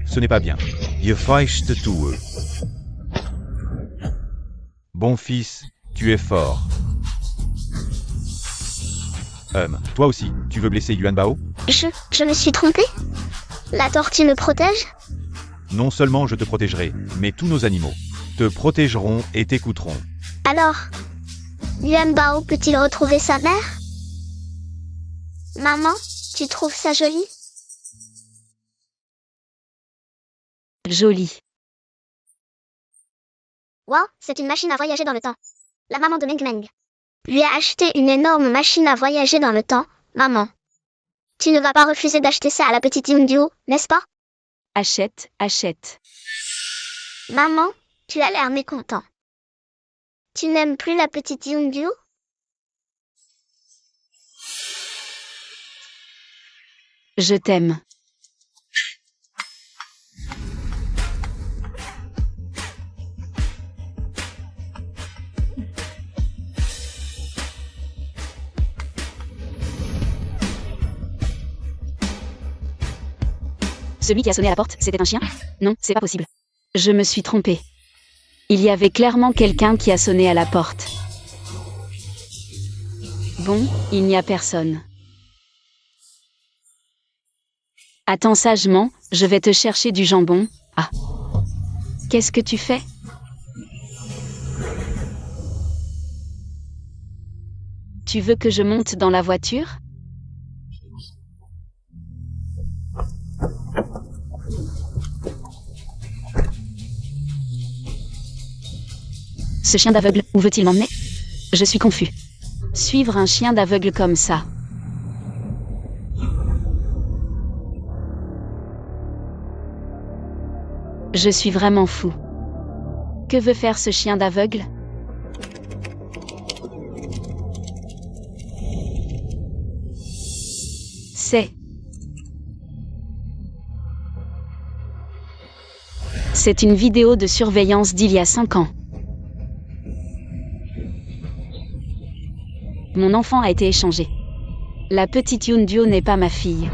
ce n'est pas bien. Je feichte tue. Bon fils, tu es fort. Toi aussi, tu veux blesser Yuan Bao? Je me suis trompée? La tortue me protège? Non seulement je te protégerai, mais tous nos animaux te protégeront et t'écouteront. Alors, Yuan Bao peut-il retrouver sa mère? Maman, tu trouves ça joli? Joli. Wow, c'est une machine à voyager dans le temps. La maman de Meng Meng lui a acheté une énorme machine à voyager dans le temps, maman. Tu ne vas pas refuser d'acheter ça à la petite Yundu, n'est-ce pas? Achète, achète. Maman, tu as l'air mécontent. Tu n'aimes plus la petite Yundu? Je t'aime. Celui qui a sonné à la porte, c'était un chien? Non, c'est pas possible. Je me suis trompée. Il y avait clairement quelqu'un qui a sonné à la porte. Bon, il n'y a personne. Attends sagement, je vais te chercher du jambon. Ah. Qu'est-ce que tu fais? Tu veux que je monte dans la voiture? Ce chien d'aveugle, où veut-il m'emmener? Je suis confus. Suivre un chien d'aveugle comme ça. Je suis vraiment fou. Que veut faire ce chien d'aveugle? C'est une vidéo de surveillance d'il y a 5 ans. Mon enfant a été échangé. La petite Yundu n'est pas ma fille.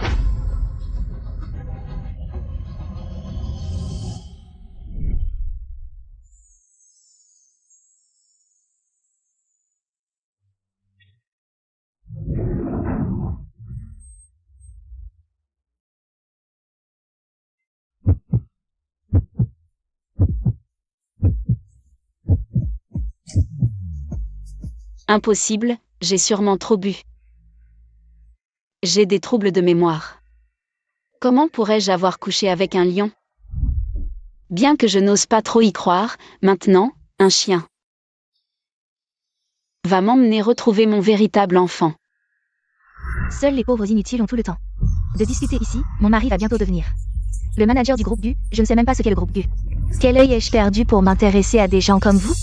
Impossible, j'ai sûrement trop bu. J'ai des troubles de mémoire. Comment pourrais-je avoir couché avec un lion? Bien que je n'ose pas trop y croire, maintenant, un chien va m'emmener retrouver mon véritable enfant. Seuls les pauvres inutiles ont tout le temps de discuter ici, mon mari va bientôt devenir le manager du groupe GU, je ne sais même pas ce qu'est le groupe GU. Quel œil ai-je perdu pour m'intéresser à des gens comme vous?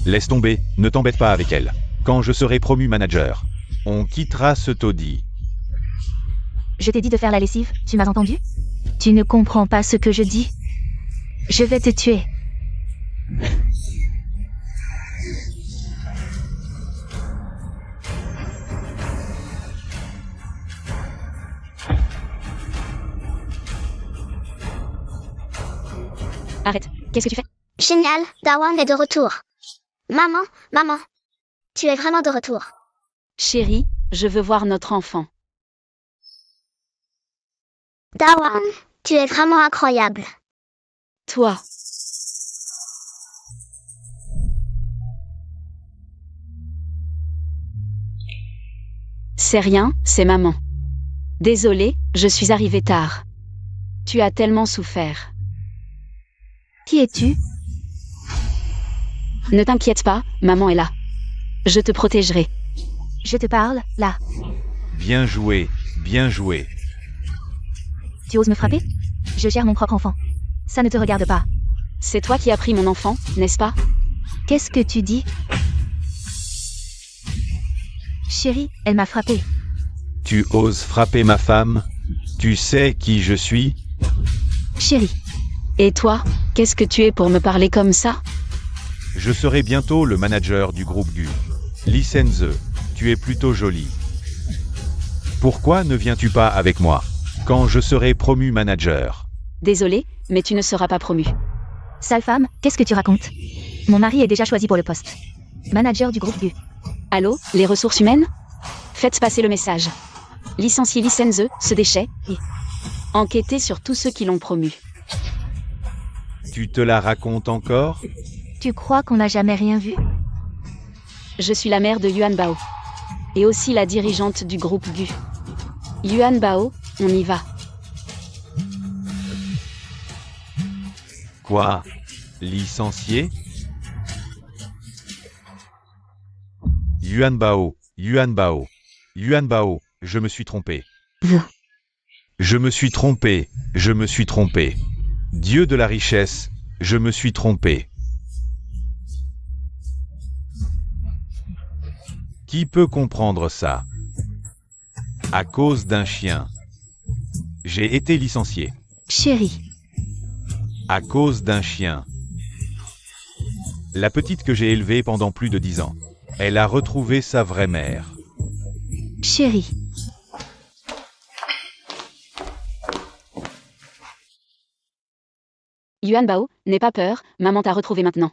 Laisse tomber, ne t'embête pas avec elle. Quand je serai promu manager, on quittera ce taudis. Je t'ai dit de faire la lessive, tu m'as entendu? Tu ne comprends pas ce que je dis. Je vais te tuer. Arrête, qu'est-ce que tu fais? Génial, Dawan est de retour. Maman, tu es vraiment de retour. Chérie, je veux voir notre enfant. Dawan, tu es vraiment incroyable. Toi. C'est rien, c'est maman. Désolée, je suis arrivée tard. Tu as tellement souffert. Qui es-tu? Ne t'inquiète pas, maman est là. Je te protégerai. Je te parle, là. Bien joué, bien joué. Tu oses me frapper? Je gère mon propre enfant. Ça ne te regarde pas. C'est toi qui as pris mon enfant, n'est-ce pas? Qu'est-ce que tu dis? Chérie, elle m'a frappé. Tu oses frapper ma femme? Tu sais qui je suis? Chérie. Et toi, qu'est-ce que tu es pour me parler comme ça? Je serai bientôt le manager du groupe GU. Lee Senze, tu es plutôt jolie. Pourquoi ne viens-tu pas avec moi quand je serai promu manager? Désolé, mais tu ne seras pas promu. Sale femme, qu'est-ce que tu racontes? Mon mari est déjà choisi pour le poste. Manager du groupe GU. Allô, les ressources humaines? Faites passer le message. Licencier Licenze, ce déchet, et enquêter sur tous ceux qui l'ont promu. Tu te la racontes encore? Tu crois qu'on n'a jamais rien vu? Je suis la mère de Yuan Bao. Et aussi la dirigeante du groupe GU. Yuan Bao, on y va. Quoi? Licencié? Yuan Bao, Yuan Bao, Yuan Bao, je me suis trompé. Je me suis trompé, je me suis trompé. Dieu de la richesse, je me suis trompé. Qui peut comprendre ça? À cause d'un chien. J'ai été licencié. Chérie. À cause d'un chien. La petite que j'ai élevée pendant plus de 10 ans. Elle a retrouvé sa vraie mère. Chérie. Yuan Bao, n'aie pas peur, maman t'a retrouvé maintenant.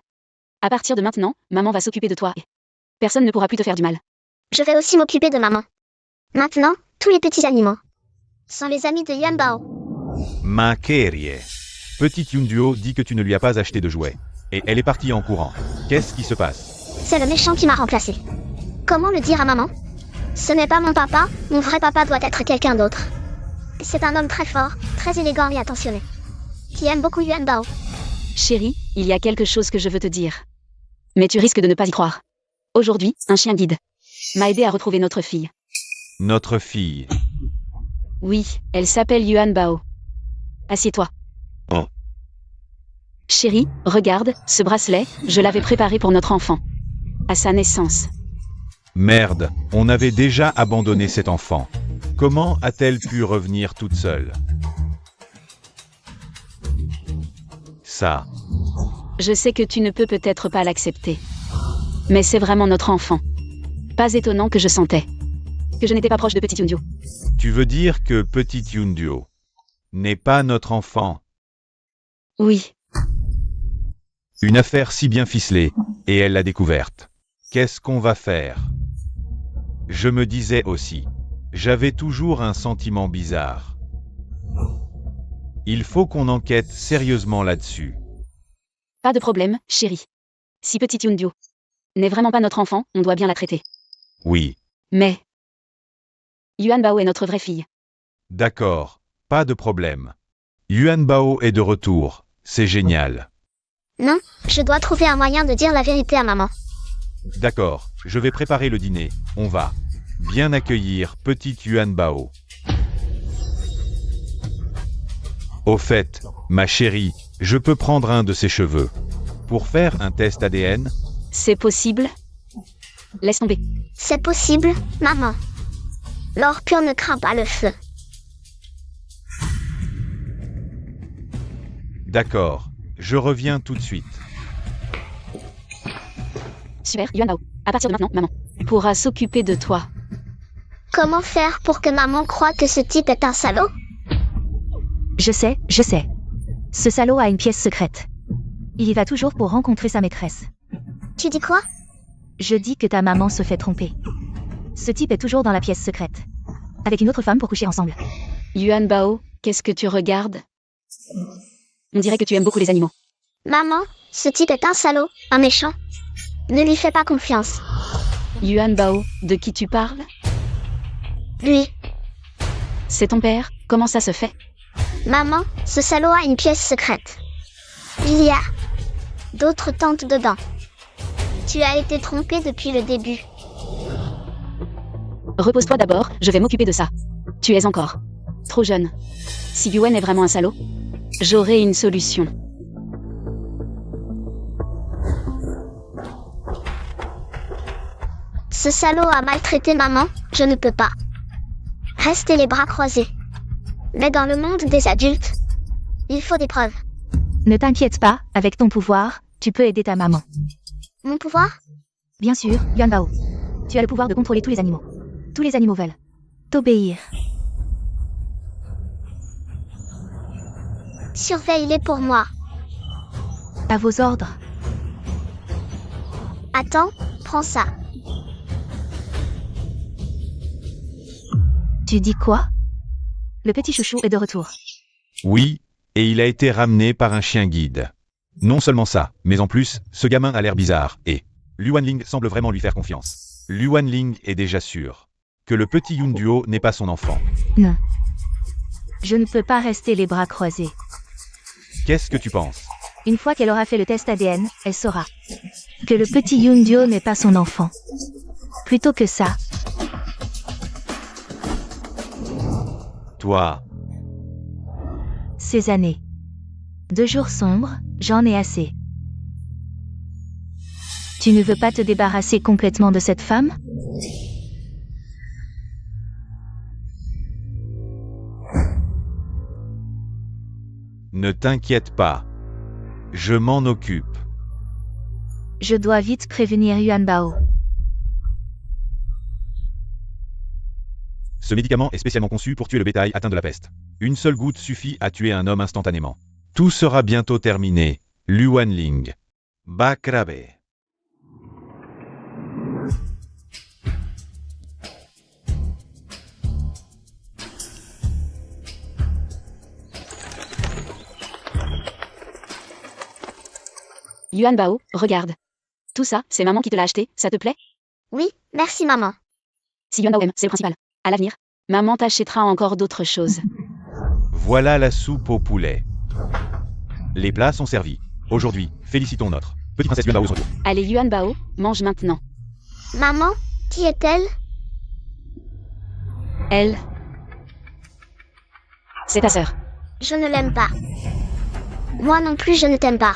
À partir de maintenant, maman va s'occuper de toi. Personne ne pourra plus te faire du mal. Je vais aussi m'occuper de maman. Maintenant, tous les petits animaux sont les amis de Yuan Bao. Ma Kerie. Petite Yunduo dit que tu ne lui as pas acheté de jouets. Et elle est partie en courant. Qu'est-ce qui se passe? C'est le méchant qui m'a remplacé. Comment le dire à maman? Ce n'est pas mon papa, mon vrai papa doit être quelqu'un d'autre. C'est un homme très fort, très élégant et attentionné, qui aime beaucoup Yuan Bao. Chérie, il y a quelque chose que je veux te dire. Mais tu risques de ne pas y croire. Aujourd'hui, un chien guide m'a aidé à retrouver notre fille. Notre fille. Oui, elle s'appelle Yuan Bao. Assieds-toi. Oh. Chérie, regarde, ce bracelet, je l'avais préparé pour notre enfant. À sa naissance. Merde, on avait déjà abandonné cet enfant. Comment a-t-elle pu revenir toute seule? Ça. Je sais que tu ne peux peut-être pas l'accepter. Mais c'est vraiment notre enfant. Pas étonnant que je sentais que je n'étais pas proche de Petite Yunduo. Tu veux dire que Petite Yunduo n'est pas notre enfant? Oui. Une affaire si bien ficelée, et elle l'a découverte. Qu'est-ce qu'on va faire? Je me disais aussi. J'avais toujours un sentiment bizarre. Il faut qu'on enquête sérieusement là-dessus. Pas de problème, chérie. Si Petite Yunduo n'est vraiment pas notre enfant, on doit bien la traiter. Oui. Mais Yuan Bao est notre vraie fille. D'accord, pas de problème. Yuan Bao est de retour, c'est génial. Non, je dois trouver un moyen de dire la vérité à maman. D'accord, je vais préparer le dîner, on va bien accueillir petite Yuan Bao. Au fait, ma chérie, je peux prendre un de ses cheveux pour faire un test ADN? C'est possible? Laisse tomber. C'est possible, maman. L'or pur ne craint pas le feu. D'accord, je reviens tout de suite. Super, Yuan Bao. À partir de maintenant, maman pourra s'occuper de toi. Comment faire pour que maman croie que ce type est un salaud? Je sais. Ce salaud a une pièce secrète. Il y va toujours pour rencontrer sa maîtresse. Tu dis quoi? Je dis que ta maman se fait tromper. Ce type est toujours dans la pièce secrète. Avec une autre femme pour coucher ensemble. Yuan Bao, qu'est-ce que tu regardes? On dirait que tu aimes beaucoup les animaux. Maman, ce type est un salaud, un méchant. Ne lui fais pas confiance. Yuan Bao, de qui tu parles? Lui. C'est ton père? Comment ça se fait? Maman, ce salaud a une pièce secrète. Il y a d'autres tentes dedans. Tu as été trompée depuis le début. Repose-toi d'abord, je vais m'occuper de ça. Tu es encore trop jeune. Si Yuan est vraiment un salaud, j'aurai une solution. Ce salaud a maltraité maman, je ne peux pas rester les bras croisés. Mais dans le monde des adultes, il faut des preuves. Ne t'inquiète pas, avec ton pouvoir, tu peux aider ta maman. Mon pouvoir? Bien sûr, Yuan Bao. Tu as le pouvoir de contrôler tous les animaux. Tous les animaux veulent t'obéir. Surveille-les pour moi. À vos ordres. Attends, prends ça. Tu dis quoi? Le petit chouchou est de retour. Oui, et il a été ramené par un chien guide. Non seulement ça, mais en plus, ce gamin a l'air bizarre, et Luan Ling semble vraiment lui faire confiance. Luan Ling est déjà sûr que le petit Yun Duo n'est pas son enfant. Non. Je ne peux pas rester les bras croisés. Qu'est-ce que tu penses? Une fois qu'elle aura fait le test ADN, elle saura que le petit Yoon Duo n'est pas son enfant. Plutôt que ça, Toi, ces années. 2 jours sombres, j'en ai assez. Tu ne veux pas te débarrasser complètement de cette femme? ne t'inquiète pas. Je m'en occupe. Je dois vite prévenir Yuan Bao. Ce médicament est spécialement conçu pour tuer le bétail atteint de la peste. Une seule goutte suffit à tuer un homme instantanément. Tout sera bientôt terminé. Luan Ling. Bakrabe. Yuan Bao, regarde. Tout ça, c'est maman qui te l'a acheté, ça te plaît? Oui, merci maman. Si Yuan Bao aime, c'est le principal. À l'avenir, maman t'achètera encore d'autres choses. Voilà la soupe au poulet. Les plats sont servis. Aujourd'hui, félicitons notre petite princesse Yuan Bao au retour. Allez Yuan Bao, mange maintenant. Maman, qui est-elle? Elle. C'est ta sœur. Je ne l'aime pas. Moi non plus, je ne t'aime pas.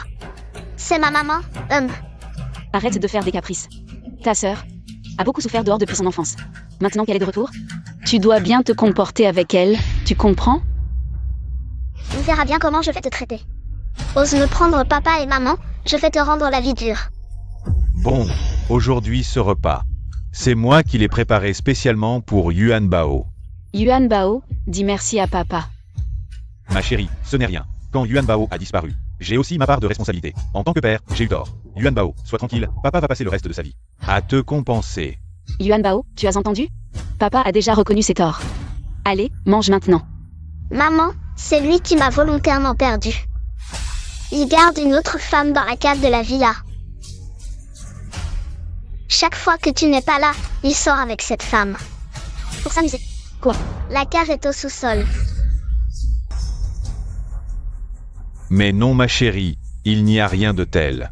C'est ma maman, Arrête de faire des caprices. Ta sœur a beaucoup souffert dehors depuis son enfance. Maintenant qu'elle est de retour, tu dois bien te comporter avec elle, tu comprends? On verra bien comment je vais te traiter. Ose me prendre papa et maman, je vais te rendre la vie dure. Bon, aujourd'hui ce repas. C'est moi qui l'ai préparé spécialement pour Yuan Bao. Yuan Bao, dis merci à papa. Ma chérie, ce n'est rien. Quand Yuan Bao a disparu, j'ai aussi ma part de responsabilité. En tant que père, j'ai eu tort. Yuan Bao, sois tranquille, papa va passer le reste de sa vie à te compenser. Yuan Bao, tu as entendu? Papa a déjà reconnu ses torts. Allez, mange maintenant. Maman, c'est lui qui m'a volontairement perdu. Il garde une autre femme dans la cave de la villa. Chaque fois que tu n'es pas là, il sort avec cette femme. Pour s'amuser. Quoi? La cave est au sous-sol. Mais non ma chérie, il n'y a rien de tel.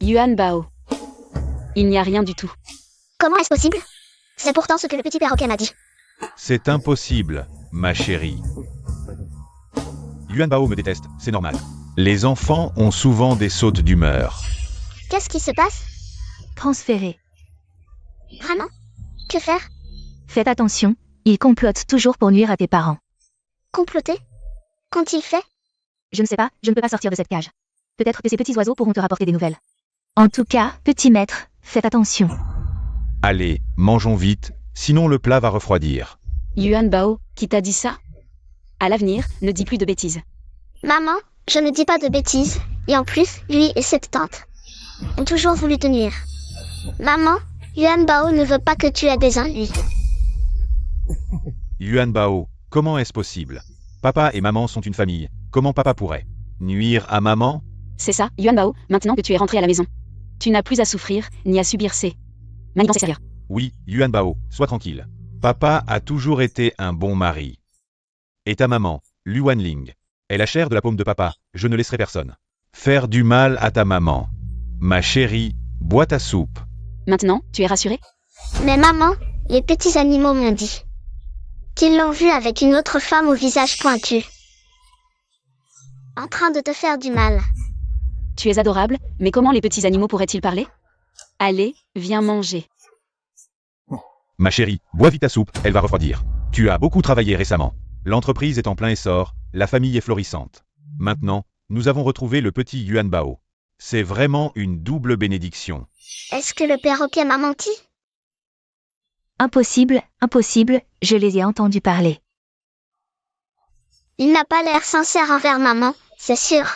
Yuan Bao. Il n'y a rien du tout. Comment est-ce possible? C'est pourtant ce que le petit perroquet m'a dit. C'est impossible, ma chérie. Yuan Bao me déteste, c'est normal. Les enfants ont souvent des sautes d'humeur. Qu'est-ce qui se passe? Transféré. Vraiment? Que faire? Faites attention, il complote toujours pour nuire à tes parents. Comploter? Qu'ont-ils fait? Je ne sais pas, je ne peux pas sortir de cette cage. Peut-être que ces petits oiseaux pourront te rapporter des nouvelles. En tout cas, petit maître, faites attention. Allez, mangeons vite, sinon le plat va refroidir. Yuan Bao, qui t'a dit ça? À l'avenir, ne dis plus de bêtises. Maman, je ne dis pas de bêtises. Et en plus, lui et cette tante ont toujours voulu te nuire. Maman, Yuan Bao ne veut pas que tu aies des ennuis. Yuan Bao, comment est-ce possible? Papa et maman sont une famille, comment papa pourrait nuire à maman? C'est ça, Yuan Bao, maintenant que tu es rentré à la maison. Tu n'as plus à souffrir, ni à subir ces manigances extérieures. Oui, Yuan Bao, sois tranquille. Papa a toujours été un bon mari. Et ta maman, Luan Ling, est la chair de la paume de papa, je ne laisserai personne faire du mal à ta maman. Ma chérie, bois ta soupe. Maintenant, tu es rassuré? Mais maman, les petits animaux m'ont dit qu'ils l'ont vu avec une autre femme au visage pointu. En train de te faire du mal. Tu es adorable, mais comment les petits animaux pourraient-ils parler? Allez, viens manger. Ma chérie, bois vite ta soupe, elle va refroidir. Tu as beaucoup travaillé récemment. L'entreprise est en plein essor, la famille est florissante. Maintenant, nous avons retrouvé le petit Yuan Bao. C'est vraiment une double bénédiction. Est-ce que le perroquet m'a menti? Impossible, impossible, je les ai entendus parler. Il n'a pas l'air sincère envers maman, c'est sûr.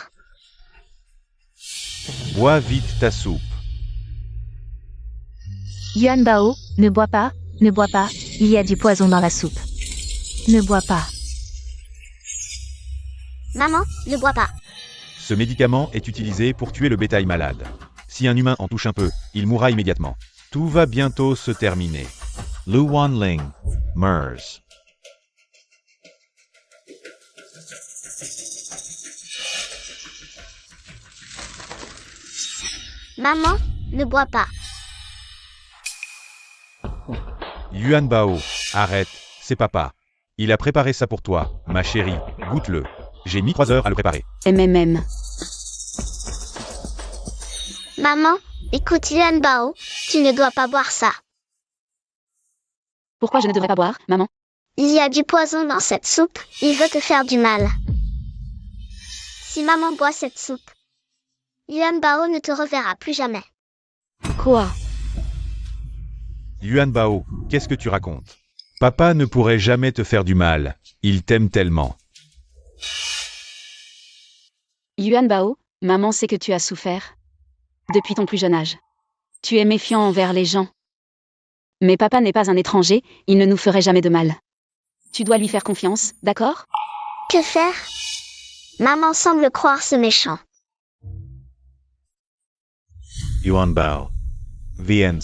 Bois vite ta soupe. Yuan Bao, ne bois pas, il y a du poison dans la soupe. Ne bois pas. Maman, ne bois pas. Ce médicament est utilisé pour tuer le bétail malade. Si un humain en touche un peu, il mourra immédiatement. Tout va bientôt se terminer. Lu Wanling, MERS. Maman, ne bois pas. Yuan Bao, arrête, c'est papa. Il a préparé ça pour toi, ma chérie, goûte-le. J'ai mis 3 heures à le préparer. MMM. Maman, écoute Yuan Bao, tu ne dois pas boire ça. Pourquoi je ne devrais pas boire, maman? Il y a du poison dans cette soupe, il veut te faire du mal. Si maman boit cette soupe, Yuan Bao ne te reverra plus jamais. Quoi? Yuan Bao, qu'est-ce que tu racontes? Papa ne pourrait jamais te faire du mal, il t'aime tellement. Yuan Bao, maman sait que tu as souffert. Depuis ton plus jeune âge. Tu es méfiant envers les gens. Mais papa n'est pas un étranger, il ne nous ferait jamais de mal. Tu dois lui faire confiance, d'accord? Que faire? Maman semble croire ce méchant. Yuan Bao. Viens.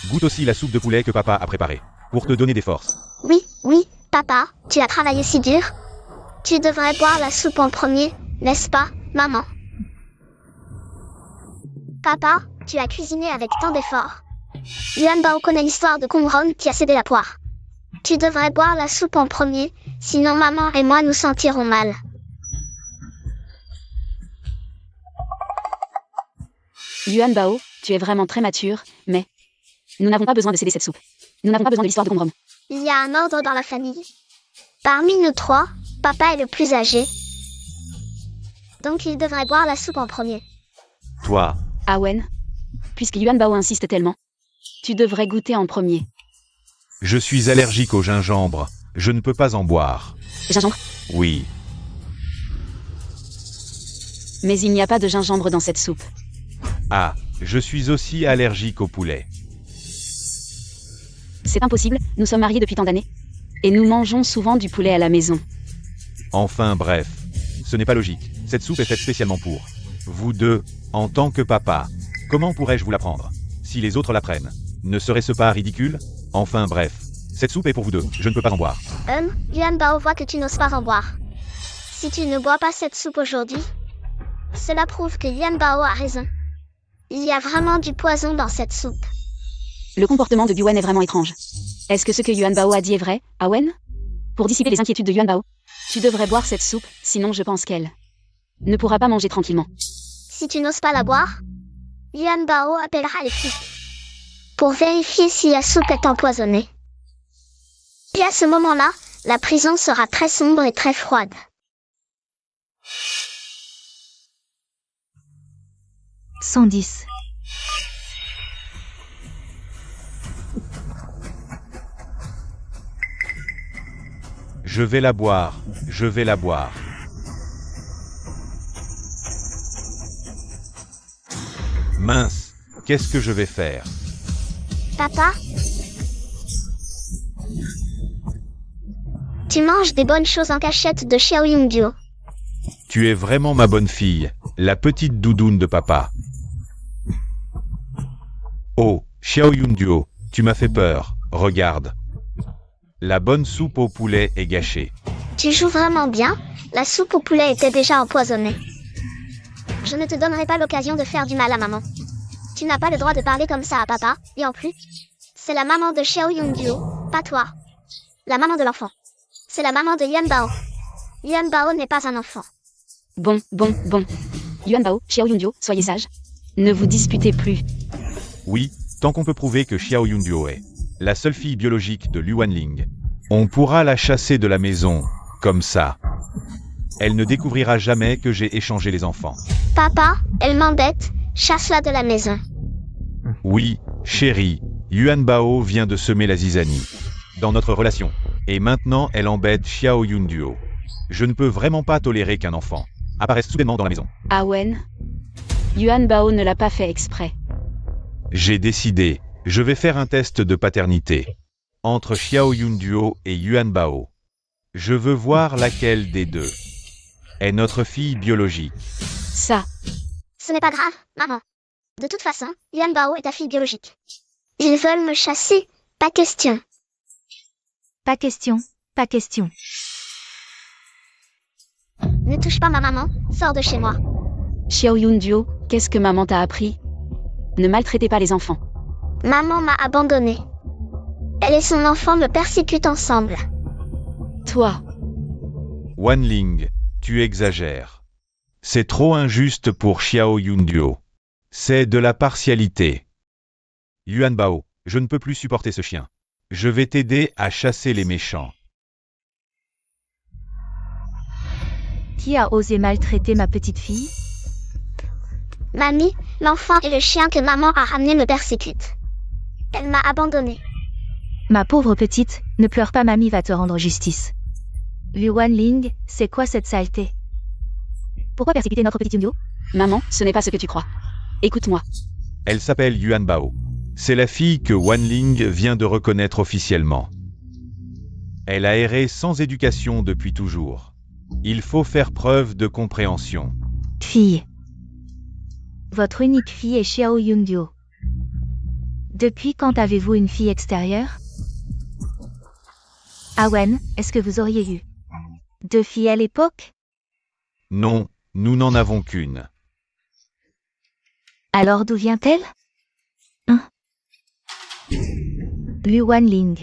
Goûte aussi la soupe de poulet que papa a préparée, pour te donner des forces. Oui, papa, tu as travaillé si dur. Tu devrais boire la soupe en premier, n'est-ce pas, maman? Papa, tu as cuisiné avec tant d'efforts. Yuan Bao connaît l'histoire de Kong Rong qui a cédé la poire. Tu devrais boire la soupe en premier, sinon maman et moi nous sentirons mal. Yuan Bao, tu es vraiment très mature, mais nous n'avons pas besoin de céder cette soupe. Nous n'avons pas besoin de l'histoire de Kong Rong. Il y a un ordre dans la famille. Parmi nous trois, papa est le plus âgé. Donc il devrait boire la soupe en premier. Toi, Awen, puisque Yuan Bao insiste tellement, tu devrais goûter en premier. je suis allergique au gingembre, je ne peux pas en boire. Gingembre? Oui, Mais il n'y a pas de gingembre dans cette soupe. ah, je suis aussi allergique au poulet. C'est impossible, nous sommes mariés depuis tant d'années. Et nous mangeons souvent du poulet à la maison. Enfin bref, ce n'est pas logique, cette soupe est faite spécialement pour vous deux, en tant que papa. Comment pourrais-je vous la prendre? Si les autres la prennent, ne serait-ce pas ridicule? Enfin bref, cette soupe est pour vous deux, je ne peux pas en boire. Yuan Bao voit que tu n'oses pas en boire. Si tu ne bois pas cette soupe aujourd'hui, cela prouve que Yuan Bao a raison. Il y a vraiment du poison dans cette soupe. Le comportement de Yuan est vraiment étrange. Est-ce que ce que Yuan Bao a dit est vrai, Awen? Pour dissiper les inquiétudes de Yuan Bao, tu devrais boire cette soupe, sinon je pense qu'elle ne pourra pas manger tranquillement. Si tu n'oses pas la boire, Yuan Bao appellera les flics pour vérifier si la soupe est empoisonnée. Et à ce moment-là, la prison sera très sombre et très froide. « 110. Je vais la boire, je vais la boire. Mince, qu'est-ce que je vais faire? Papa? Tu manges des bonnes choses en cachette de Xiao Yongduo. Tu es vraiment ma bonne fille, la petite doudoune de papa. Oh, Xiao Yunduo, tu m'as fait peur, regarde. La bonne soupe au poulet est gâchée. Tu joues vraiment bien, la soupe au poulet était déjà empoisonnée. Je ne te donnerai pas l'occasion de faire du mal à maman. Tu n'as pas le droit de parler comme ça à papa, et en plus, c'est la maman de Xiao Yongduo, pas toi. La maman de l'enfant. C'est la maman de Yuan Bao. Yuan Bao n'est pas un enfant. Bon. Yuan Bao, Xiao Yunduo, soyez sages. Ne vous disputez plus. Oui, tant qu'on peut prouver que Xiao Yunduo est la seule fille biologique de Lu Wanling, on pourra la chasser de la maison, comme ça. Elle ne découvrira jamais que j'ai échangé les enfants. Papa, elle m'embête, chasse-la de la maison. Oui, chérie, Yuan Bao vient de semer la zizanie dans notre relation. Et maintenant, elle embête Xiao Yunduo. Je ne peux vraiment pas tolérer qu'un enfant apparaisse soudainement dans la maison. Ah Wen? Yuan Bao ne l'a pas fait exprès. J'ai décidé, je vais faire un test de paternité entre Xiao Yunduo et Yuan Bao. Je veux voir laquelle des deux est notre fille biologique. Ça, Ce n'est pas grave, maman. De toute façon, Yuan Bao est ta fille biologique. Ils veulent me chasser, pas question. Pas question, pas question. Ne touche pas ma maman, sors de chez moi. Xiao Yunduo, qu'est-ce que maman t'a appris? Ne maltraitez pas les enfants. Maman m'a abandonnée. Elle et son enfant me persécutent ensemble. Toi, Wanling, tu exagères. C'est trop injuste pour Xiao Yunduo. C'est de la partialité. Yuan Bao, je ne peux plus supporter ce chien. Je vais t'aider à chasser les méchants. Qui a osé maltraiter ma petite fille? Mamie, l'enfant et le chien que maman a ramené me persécutent. Elle m'a abandonnée. Ma pauvre petite, ne pleure pas, mamie va te rendre justice. Lu Wanling, c'est quoi cette saleté? Pourquoi persécuter notre petit Yunduo? maman, ce n'est pas ce que tu crois. Écoute-moi. Elle s'appelle Yuan Bao. C'est la fille que Wanling vient de reconnaître officiellement. Elle a erré sans éducation depuis toujours. Il faut faire preuve de compréhension. Fille. Votre unique fille est Xiao Yunduo. Depuis quand avez-vous une fille extérieure? Ah Wen, est-ce que vous auriez eu 2 filles à l'époque? Non, nous n'en avons qu'une. Alors d'où vient-elle? Lu Wanling.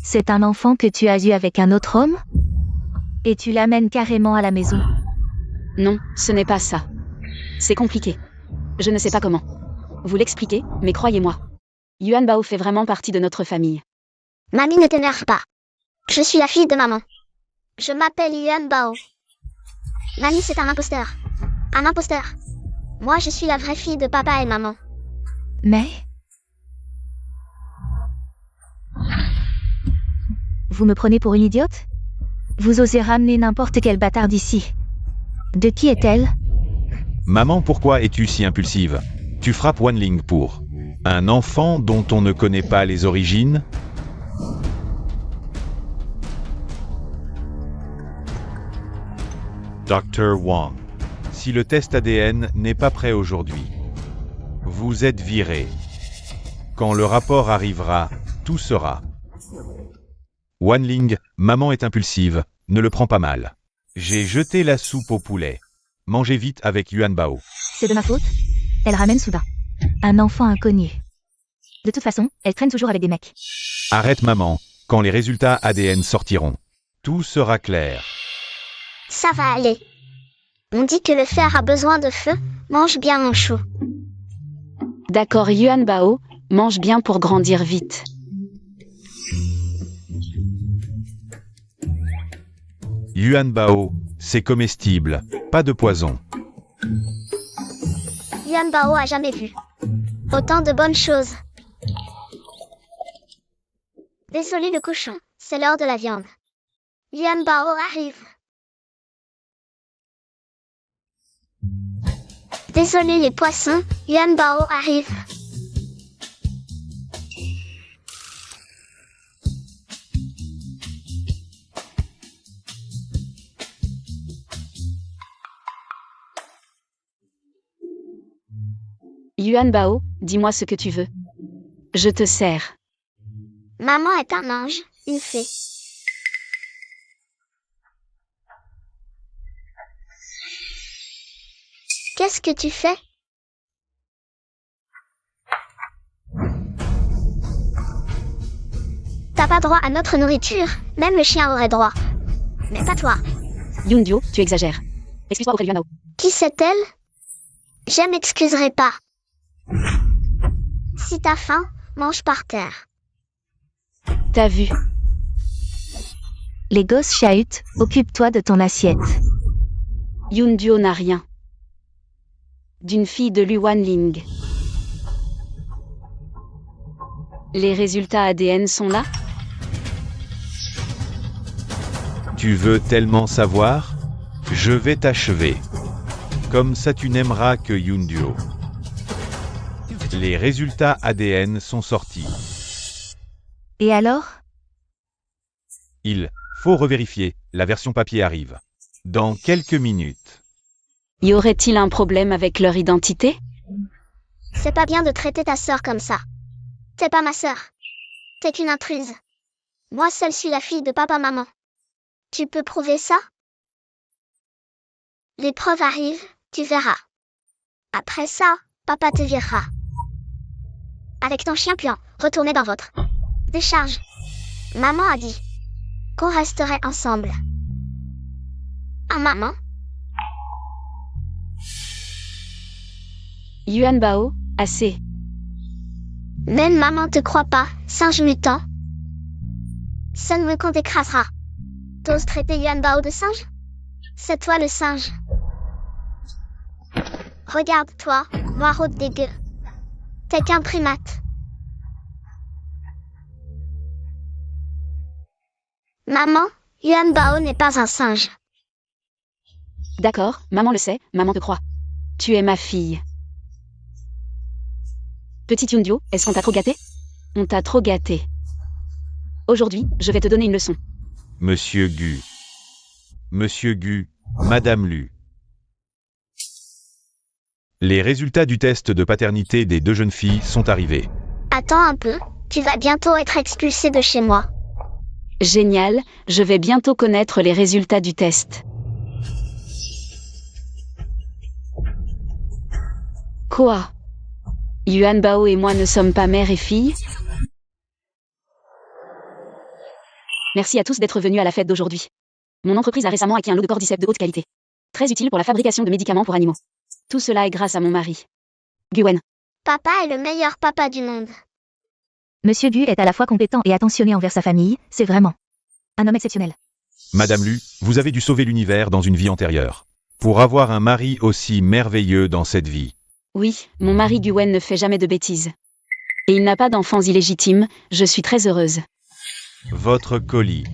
C'est un enfant que tu as eu avec un autre homme? Et tu l'amènes carrément à la maison? Non, ce n'est pas ça. C'est compliqué. Je ne sais pas comment vous l'expliquer, mais croyez-moi. Yuan Bao fait vraiment partie de notre famille. Mamie, ne t'énerve pas. Je suis la fille de maman. Je m'appelle Yuan Bao. Mamie, c'est un imposteur. Un imposteur. Moi, je suis la vraie fille de papa et maman. Mais... Vous me prenez pour une idiote? Vous osez ramener n'importe quel bâtard d'ici. De qui est-elle? Maman, pourquoi es-tu si impulsive? Tu frappes Wanling pour un enfant dont on ne connaît pas les origines? Dr. Wang, si le test ADN n'est pas prêt aujourd'hui, vous êtes viré. Quand le rapport arrivera, tout sera. Wanling, maman est impulsive, ne le prends pas mal. J'ai jeté la soupe au poulet. Mangez vite avec Yuan Bao. C'est de ma faute? Elle ramène soudain un enfant inconnu. De toute façon, elle traîne toujours avec des mecs. Arrête maman, quand les résultats ADN sortiront. Tout sera clair. Ça va aller. On dit que le fer a besoin de feu, mange bien en chaud. D'accord, Yuan Bao, mange bien pour grandir vite. Yuan Bao, c'est comestible, pas de poison. Yuan Bao a jamais vu autant de bonnes choses. Désolé le cochon, c'est l'heure de la viande. Yuan Bao arrive. Désolé les poissons, Yuan Bao arrive. Yuan Bao, dis-moi ce que tu veux. Je te sers. Maman est un ange, une fée. Qu'est-ce que tu fais? T'as pas droit à notre nourriture, même le chien aurait droit. Mais pas toi. Yunduo, tu exagères. Excuse-moi auprès de Yuan Bao. Qui c'est-elle? Je m'excuserai pas. Si t'as faim, mange par terre. T'as vu? Les gosses chahutent, occupe-toi de ton assiette. Yunduo n'a rien. D'une fille de Lu Wanling. Les résultats ADN sont là? Tu veux tellement savoir? Je vais t'achever. Comme ça tu n'aimeras que Yunduo. Les résultats ADN sont sortis. Et alors? Il faut revérifier, la version papier arrive. Dans quelques minutes. Y aurait-il un problème avec leur identité? C'est pas bien de traiter ta sœur comme ça. T'es pas ma sœur. T'es qu'une intruse. Moi seule suis la fille de papa-maman. Tu peux prouver ça? Les preuves arrivent, tu verras. Après ça, papa te virera. Avec ton chien puant, retournez dans votre décharge. Maman a dit qu'on resterait ensemble. Ah maman? Yuan Bao, assez. Même maman te croit pas, singe mutant. Seul me qu'on t'écrasera. T'oses traiter Yuan Bao de singe? C'est toi le singe. Regarde-toi, noiraude dégueu. T'es qu'un primate. Maman, Yuan Bao n'est pas un singe. D'accord, maman le sait, maman te croit. Tu es ma fille. Petite Yunduo, est-ce qu'on t'a trop gâté? On t'a trop gâté. Aujourd'hui, je vais te donner une leçon. Monsieur Gu. Monsieur Gu, Madame Lu. Les résultats du test de paternité des deux jeunes filles sont arrivés. Attends un peu, tu vas bientôt être expulsé de chez moi. Génial, je vais bientôt connaître les résultats du test. Quoi? Yuan Bao et moi ne sommes pas mère et fille? Merci à tous d'être venus à la fête d'aujourd'hui. Mon entreprise a récemment acquis un lot de cordyceps de haute qualité. Très utile pour la fabrication de médicaments pour animaux. Tout cela est grâce à mon mari. Guen. Papa est le meilleur papa du monde. Monsieur Gu est à la fois compétent et attentionné envers sa famille, c'est vraiment un homme exceptionnel. Madame Lu, vous avez dû sauver l'univers dans une vie antérieure. Pour avoir un mari aussi merveilleux dans cette vie. Oui, mon mari Guen ne fait jamais de bêtises. Et il n'a pas d'enfants illégitimes, je suis très heureuse. Votre colis.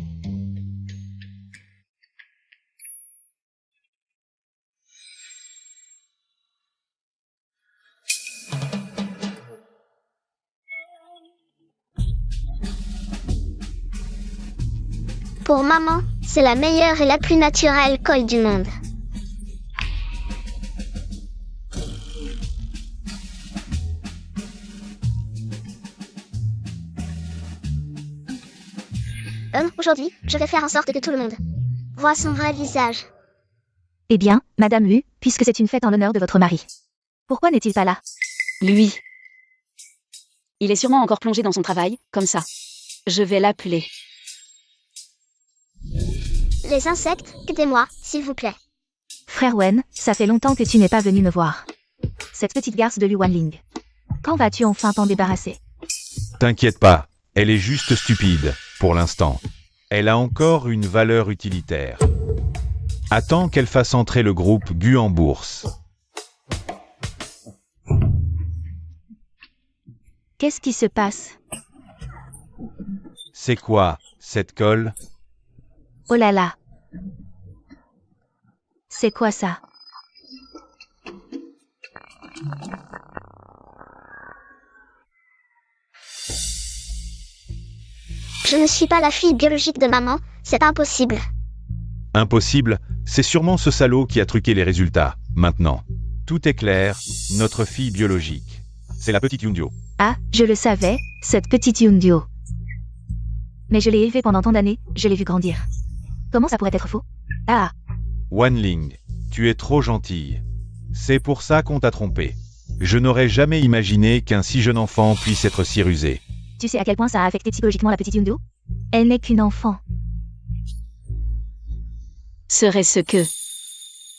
Pour maman, c'est la meilleure et la plus naturelle colle du monde. Aujourd'hui, je vais faire en sorte que tout le monde voit son vrai visage. Eh bien, Madame Lu, puisque c'est une fête en l'honneur de votre mari. Pourquoi n'est-il pas là? Lui. Il est sûrement encore plongé dans son travail, comme ça. Je vais l'appeler. Les insectes, aidez-moi, s'il vous plaît. Frère Wen, ça fait longtemps que tu n'es pas venu me voir. Cette petite garce de Lu Wanling. Quand vas-tu enfin t'en débarrasser? T'inquiète pas, elle est juste stupide, pour l'instant. Elle a encore une valeur utilitaire. Attends qu'elle fasse entrer le groupe Gu en bourse. Qu'est-ce qui se passe? C'est quoi, cette colle? Oh là là. C'est quoi ça? Je ne suis pas la fille biologique de maman, c'est impossible. Impossible, c'est sûrement ce salaud qui a truqué les résultats. Maintenant, tout est clair, notre fille biologique. C'est la petite Yunduo. Ah, je le savais, cette petite Yunduo. Mais je l'ai élevée pendant tant d'années, je l'ai vue grandir. Comment ça pourrait être faux? Ah, Wanling, tu es trop gentille. C'est pour ça qu'on t'a trompé. Je n'aurais jamais imaginé qu'un si jeune enfant puisse être si rusé. tu sais à quel point ça a affecté psychologiquement la petite Yunduo? Elle n'est qu'une enfant. Serait-ce que...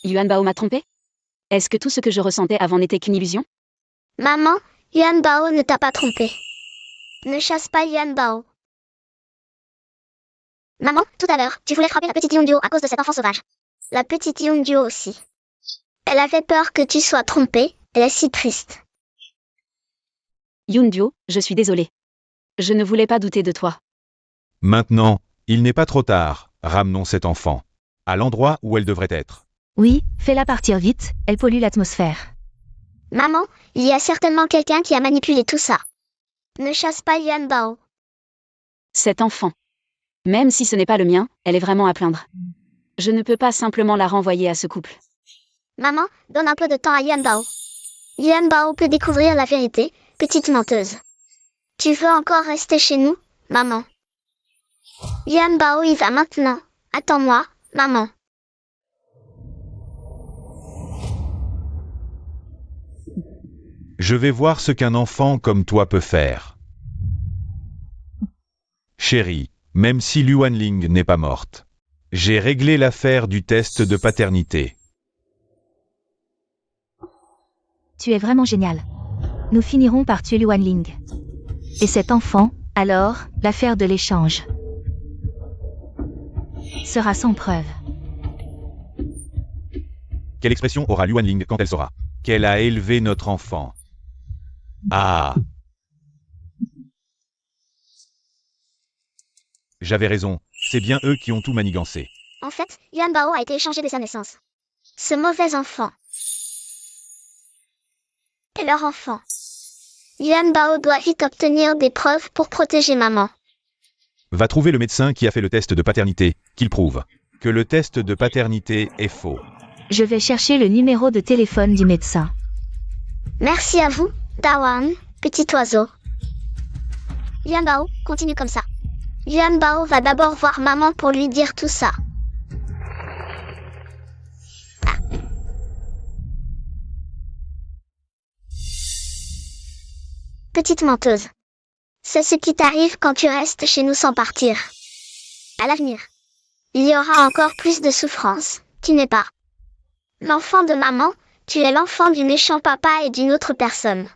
Yuan Bao m'a trompé? Est-ce que tout ce que je ressentais avant n'était qu'une illusion? Maman, Yuan Bao ne t'a pas trompé. Ne chasse pas Yuan Bao. Maman, tout à l'heure, tu voulais frapper la petite Yunduo à cause de cet enfant sauvage. La petite Yunduo aussi. Elle avait peur que tu sois trompée, elle est si triste. Yunduo, je suis désolée. Je ne voulais pas douter de toi. Maintenant, il n'est pas trop tard, ramenons cet enfant à l'endroit où elle devrait être. Oui, fais-la partir vite, elle pollue l'atmosphère. Maman, il y a certainement quelqu'un qui a manipulé tout ça. Ne chasse pas Yuan Bao. Cet enfant. Même si ce n'est pas le mien, elle est vraiment à plaindre. Je ne peux pas simplement la renvoyer à ce couple. Maman, donne un peu de temps à Yuan Bao. Yuan Bao peut découvrir la vérité, petite menteuse. Tu veux encore rester chez nous, maman? Yuan Bao y va maintenant. Attends-moi, maman. Je vais voir ce qu'un enfant comme toi peut faire. Chérie, même si Luanling n'est pas morte, j'ai réglé l'affaire du test de paternité. Tu es vraiment génial. Nous finirons par tuer Luanling. Et cet enfant, alors, l'affaire de l'échange sera sans preuve. Quelle expression aura Luanling quand elle saura qu'elle a élevé notre enfant? Ah! J'avais raison, c'est bien eux qui ont tout manigancé. En fait, Yuan Bao a été échangé dès sa naissance. Ce mauvais enfant. Et leur enfant. Yuan Bao doit vite obtenir des preuves pour protéger maman. Va trouver le médecin qui a fait le test de paternité, qu'il prouve que le test de paternité est faux. Je vais chercher le numéro de téléphone du médecin. Merci à vous, Dawan, petit oiseau. Yuan Bao, continue comme ça. Yuan Bao va d'abord voir maman pour lui dire tout ça. Petite menteuse. C'est ce qui t'arrive quand tu restes chez nous sans partir. À l'avenir, il y aura encore plus de souffrance. Tu n'es pas l'enfant de maman, tu es l'enfant du méchant papa et d'une autre personne.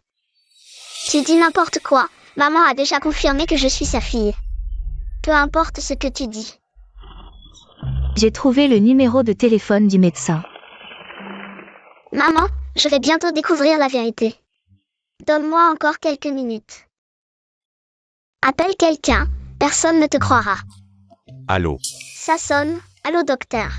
Tu dis n'importe quoi, maman a déjà confirmé que je suis sa fille. Peu importe ce que tu dis. J'ai trouvé le numéro de téléphone du médecin. Maman, je vais bientôt découvrir la vérité. Donne-moi encore quelques minutes. Appelle quelqu'un, personne ne te croira. Allô? Ça sonne, allô docteur.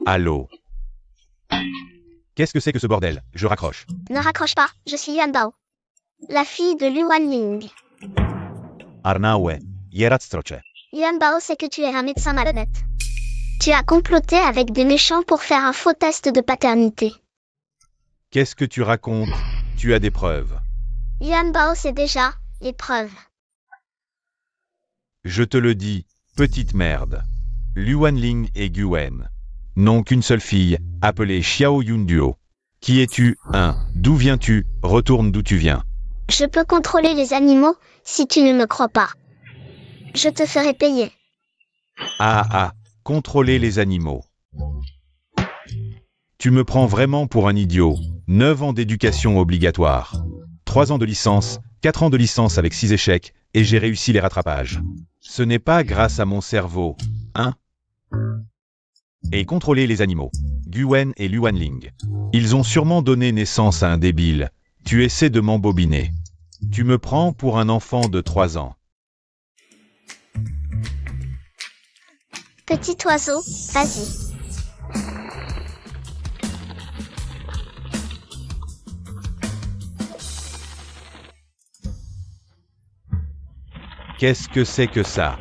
Allô? Qu'est-ce que c'est que ce bordel? Je raccroche. Ne raccroche pas, je suis Yuan Bao. La fille de Luanling. Arnaue, Yeratstroche. Yuan Bao sait que tu es un médecin malhonnête. Tu as comploté avec des méchants pour faire un faux test de paternité. Qu'est-ce que tu racontes? Tu as des preuves. Yuan Bao sait déjà les preuves. Je te le dis, petite merde. Luanling et Guen n'ont qu'une seule fille, appelée Xiao Yunduo. Qui es-tu? D'où viens-tu? Retourne d'où tu viens. Je peux contrôler les animaux, si tu ne me crois pas. Je te ferai payer. Contrôler les animaux. Tu me prends vraiment pour un idiot. 9 ans d'éducation obligatoire. 3 ans de licence, 4 ans de licence avec 6 échecs, et j'ai réussi les rattrapages. Ce n'est pas grâce à mon cerveau, hein? Et contrôler les animaux. Guen et Luanling. Ils ont sûrement donné naissance à un débile. Tu essaies de m'embobiner. Tu me prends pour un enfant de 3 ans. Petit oiseau, vas-y. Qu'est-ce que c'est que ça?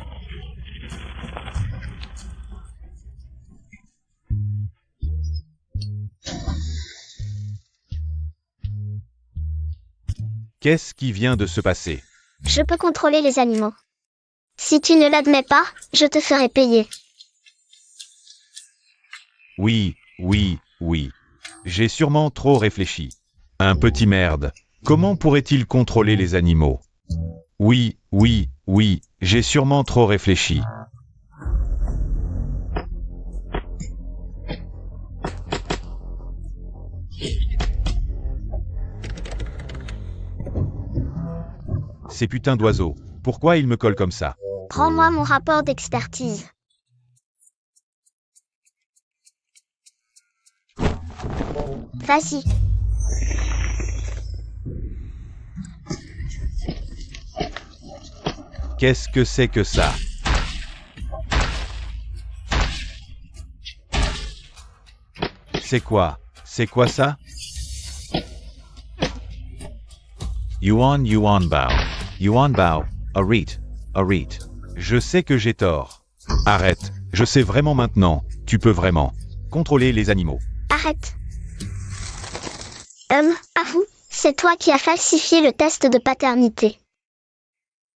Qu'est-ce qui vient de se passer? Je peux contrôler les animaux. Si tu ne l'admets pas, je te ferai payer. Oui. J'ai sûrement trop réfléchi. Un petit merde. Comment pourrait-il contrôler les animaux? Oui, j'ai sûrement trop réfléchi. Ces putains d'oiseaux. Pourquoi ils me collent comme ça? Rends-moi mon rapport d'expertise. Vas-y. Qu'est-ce que c'est que ça? C'est quoi? C'est quoi ça? Yuan Bao. Yuan Bao. Arit. Je sais que j'ai tort. Arrête. Je sais vraiment maintenant. Tu peux vraiment contrôler les animaux. Arrête. Avoue, c'est toi qui as falsifié le test de paternité.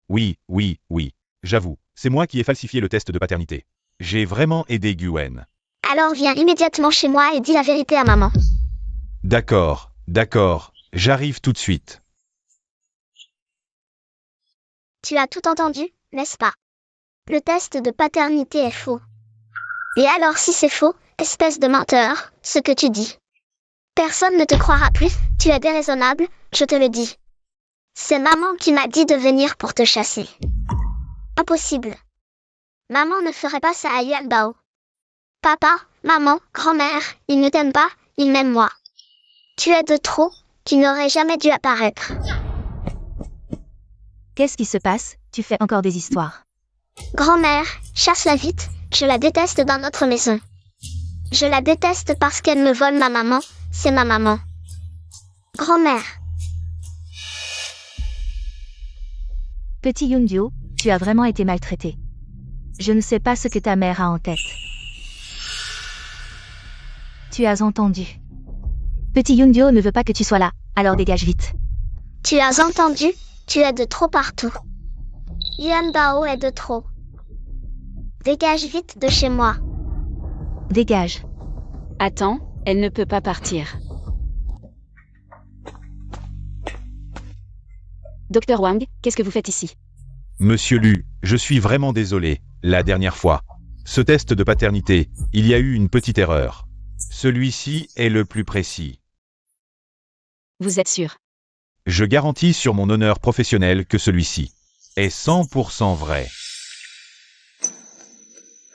Oui. J'avoue, c'est moi qui ai falsifié le test de paternité. J'ai vraiment aidé Gwen. Alors viens immédiatement chez moi et dis la vérité à maman. D'accord. J'arrive tout de suite. Tu as tout entendu, n'est-ce pas? Le test de paternité est faux. Et alors si c'est faux, espèce de menteur, ce que tu dis. Personne ne te croira plus, tu es déraisonnable, je te le dis. C'est maman qui m'a dit de venir pour te chasser. Impossible. Maman ne ferait pas ça à Yuan Bao. Papa, maman, grand-mère, ils ne t'aiment pas, ils m'aiment moi. Tu es de trop, tu n'aurais jamais dû apparaître. Qu'est-ce qui se passe? Tu fais encore des histoires. Grand-mère, chasse-la vite, je la déteste dans notre maison. Je la déteste parce qu'elle me vole ma maman, c'est ma maman. Grand-mère. Petit Yundio, tu as vraiment été maltraité. Je ne sais pas ce que ta mère a en tête. Tu as entendu. Petit Yundio ne veut pas que tu sois là, alors dégage vite. Tu as entendu? Tu es de trop partout. Yuan Bao est de trop. Dégage vite de chez moi. Dégage. Attends, elle ne peut pas partir. Docteur Wang, qu'est-ce que vous faites ici? Monsieur Lu, je suis vraiment désolé. La dernière fois. Ce test de paternité, il y a eu une petite erreur. Celui-ci est le plus précis. Vous êtes sûr? Je garantis sur mon honneur professionnel que celui-ci est 100% vrai.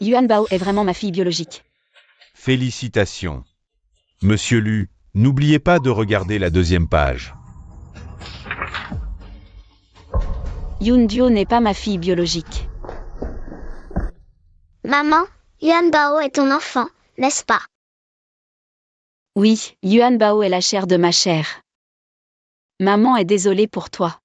Yuan Bao est vraiment ma fille biologique. Félicitations. Monsieur Lu, n'oubliez pas de regarder la deuxième page. Yundio n'est pas ma fille biologique. Maman, Yuan Bao est ton enfant, n'est-ce pas? Oui, Yuan Bao est la chair de ma chair. Maman est désolée pour toi.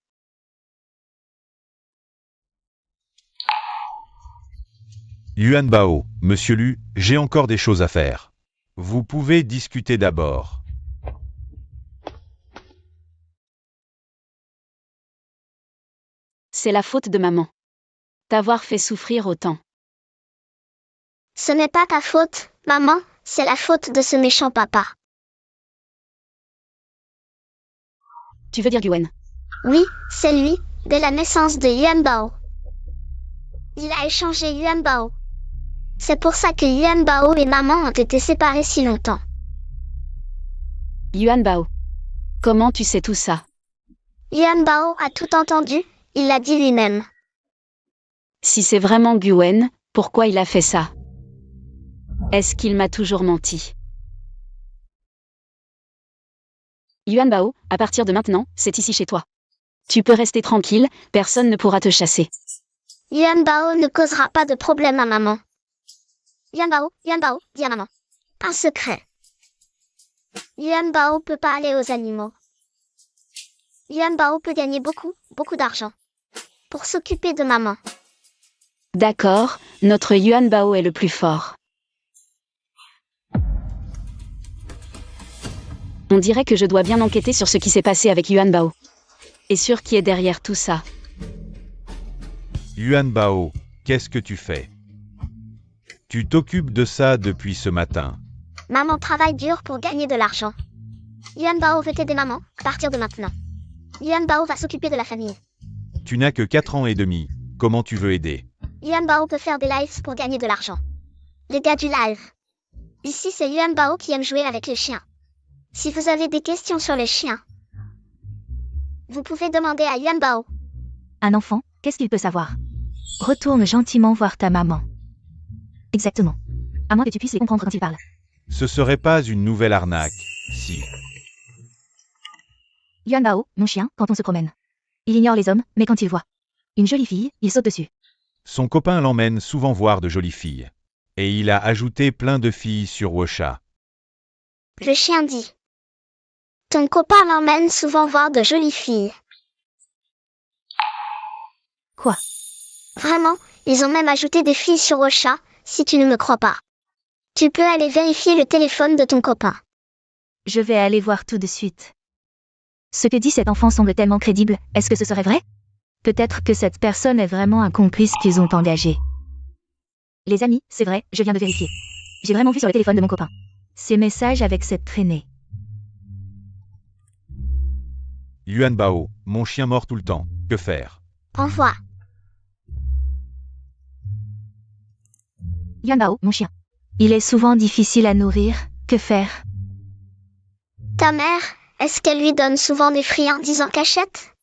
Yuan Bao, Monsieur Lu, j'ai encore des choses à faire. Vous pouvez discuter d'abord. C'est la faute de maman. T'avoir fait souffrir autant. Ce n'est pas ta faute, maman, c'est la faute de ce méchant papa. Tu veux dire Gwen? Oui, c'est lui, dès la naissance de Yuan Bao. Il a échangé Yuan Bao. C'est pour ça que Yuan Bao et maman ont été séparés si longtemps. Yuan Bao. Comment tu sais tout ça? Yuan Bao a tout entendu, il l'a dit lui-même. Si c'est vraiment Gwen, pourquoi il a fait ça? Est-ce qu'il m'a toujours menti? Yuan Bao, à partir de maintenant, c'est ici chez toi. Tu peux rester tranquille, personne ne pourra te chasser. Yuan Bao ne causera pas de problème à maman. Yuan Bao, dis à maman. Un secret. Yuan Bao peut parler aux animaux. Yuan Bao peut gagner beaucoup d'argent. Pour s'occuper de maman. D'accord, notre Yuan Bao est le plus fort. On dirait que je dois bien enquêter sur ce qui s'est passé avec Yuan Bao. Et sur qui est derrière tout ça. Yuan Bao, qu'est-ce que tu fais? Tu t'occupes de ça depuis ce matin. Maman travaille dur pour gagner de l'argent. Yuan Bao veut aider maman, à partir de maintenant. Yuan Bao va s'occuper de la famille. Tu n'as que 4 ans et demi. Comment tu veux aider? Yuan Bao peut faire des lives pour gagner de l'argent. Les gars du live. Ici c'est Yuan Bao qui aime jouer avec les chiens. Si vous avez des questions sur les chiens, vous pouvez demander à Yuan Bao. Un enfant, qu'est-ce qu'il peut savoir? Retourne gentiment voir ta maman. Exactement. À moins que tu puisses les comprendre quand ils parlent. Ce serait pas une nouvelle arnaque, si. Yuan Bao, mon chien, quand on se promène. Il ignore les hommes, mais quand il voit une jolie fille, il saute dessus. Son copain l'emmène souvent voir de jolies filles. Et il a ajouté plein de filles sur Wosha. Le chien dit. Ton copain l'emmène souvent voir de jolies filles. Quoi? Vraiment, ils ont même ajouté des filles sur Ocha, si tu ne me crois pas. Tu peux aller vérifier le téléphone de ton copain. Je vais aller voir tout de suite. Ce que dit cet enfant semble tellement crédible, est-ce que ce serait vrai? Peut-être que cette personne est vraiment un complice qu'ils ont engagé. Les amis, c'est vrai, je viens de vérifier. J'ai vraiment vu sur le téléphone de mon copain ces messages avec cette traînée. Yuan Bao, mon chien mord tout le temps, que faire? Envoie. Yuan Bao, mon chien. Il est souvent difficile à nourrir, que faire? Ta mère, est-ce qu'elle lui donne souvent des friandises en cachette?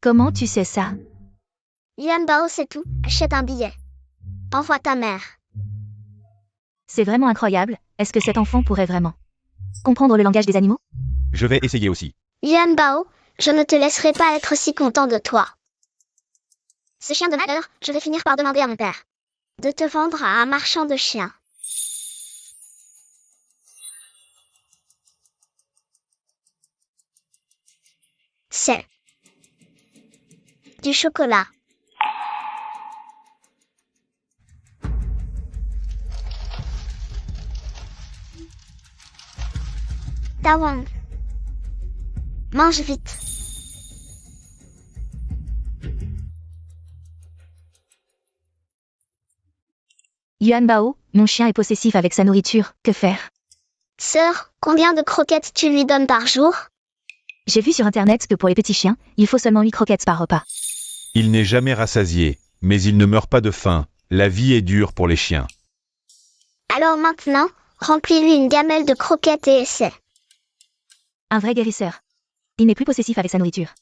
Comment tu sais ça? Yuan Bao, c'est tout, achète un billet. Envoie ta mère. C'est vraiment incroyable, est-ce que cet enfant pourrait vraiment comprendre le langage des animaux? Je vais essayer aussi. Yuan Bao, je ne te laisserai pas être si content de toi. Ce chien de malheur, je vais finir par demander à mon père de te vendre à un marchand de chiens. C'est du chocolat. Dawang. Mange vite. Yuan Bao, mon chien est possessif avec sa nourriture, que faire? Sœur, combien de croquettes tu lui donnes par jour? J'ai vu sur internet que pour les petits chiens, il faut seulement 8 croquettes par repas. Il n'est jamais rassasié, mais il ne meurt pas de faim. La vie est dure pour les chiens. Alors maintenant, remplis-lui une gamelle de croquettes et essaie. Un vrai guérisseur. Il n'est plus possessif avec sa nourriture.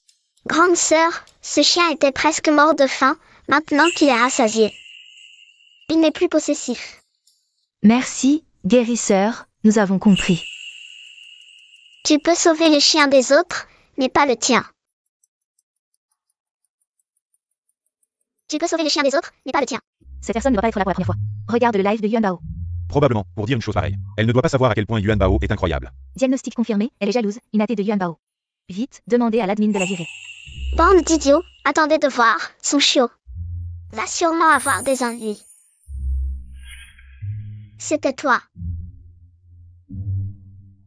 Grande sœur, ce chien était presque mort de faim, maintenant qu'il est rassasié. Il n'est plus possessif. Merci, guérisseur, nous avons compris. Tu peux sauver les chiens des autres, mais pas le tien. Tu peux sauver les chiens des autres, mais pas le tien. Cette personne ne doit pas être là pour la première fois. Regarde le live de Yuan Bao. Probablement, pour dire une chose pareille. Elle ne doit pas savoir à quel point Yuan Bao est incroyable. Diagnostic confirmé, elle est jalouse, inatée de Yuan Bao. Vite, demandez à l'admin de la virer. Bande d'idiots, attendez de voir, son chiot va sûrement avoir des ennuis. C'était toi.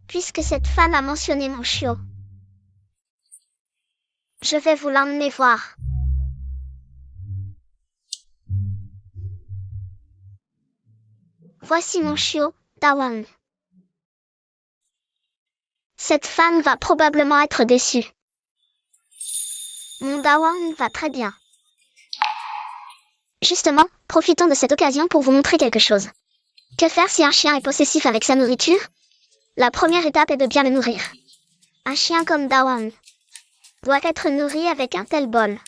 Puisque cette femme a mentionné mon chiot, je vais vous l'emmener voir. Voici mon chiot, Dawang. Cette femme va probablement être déçue. Mon Dawang va très bien. Justement, profitons de cette occasion pour vous montrer quelque chose. Que faire si un chien est possessif avec sa nourriture? La première étape est de bien le nourrir. Un chien comme Dawang doit être nourri avec un tel bol.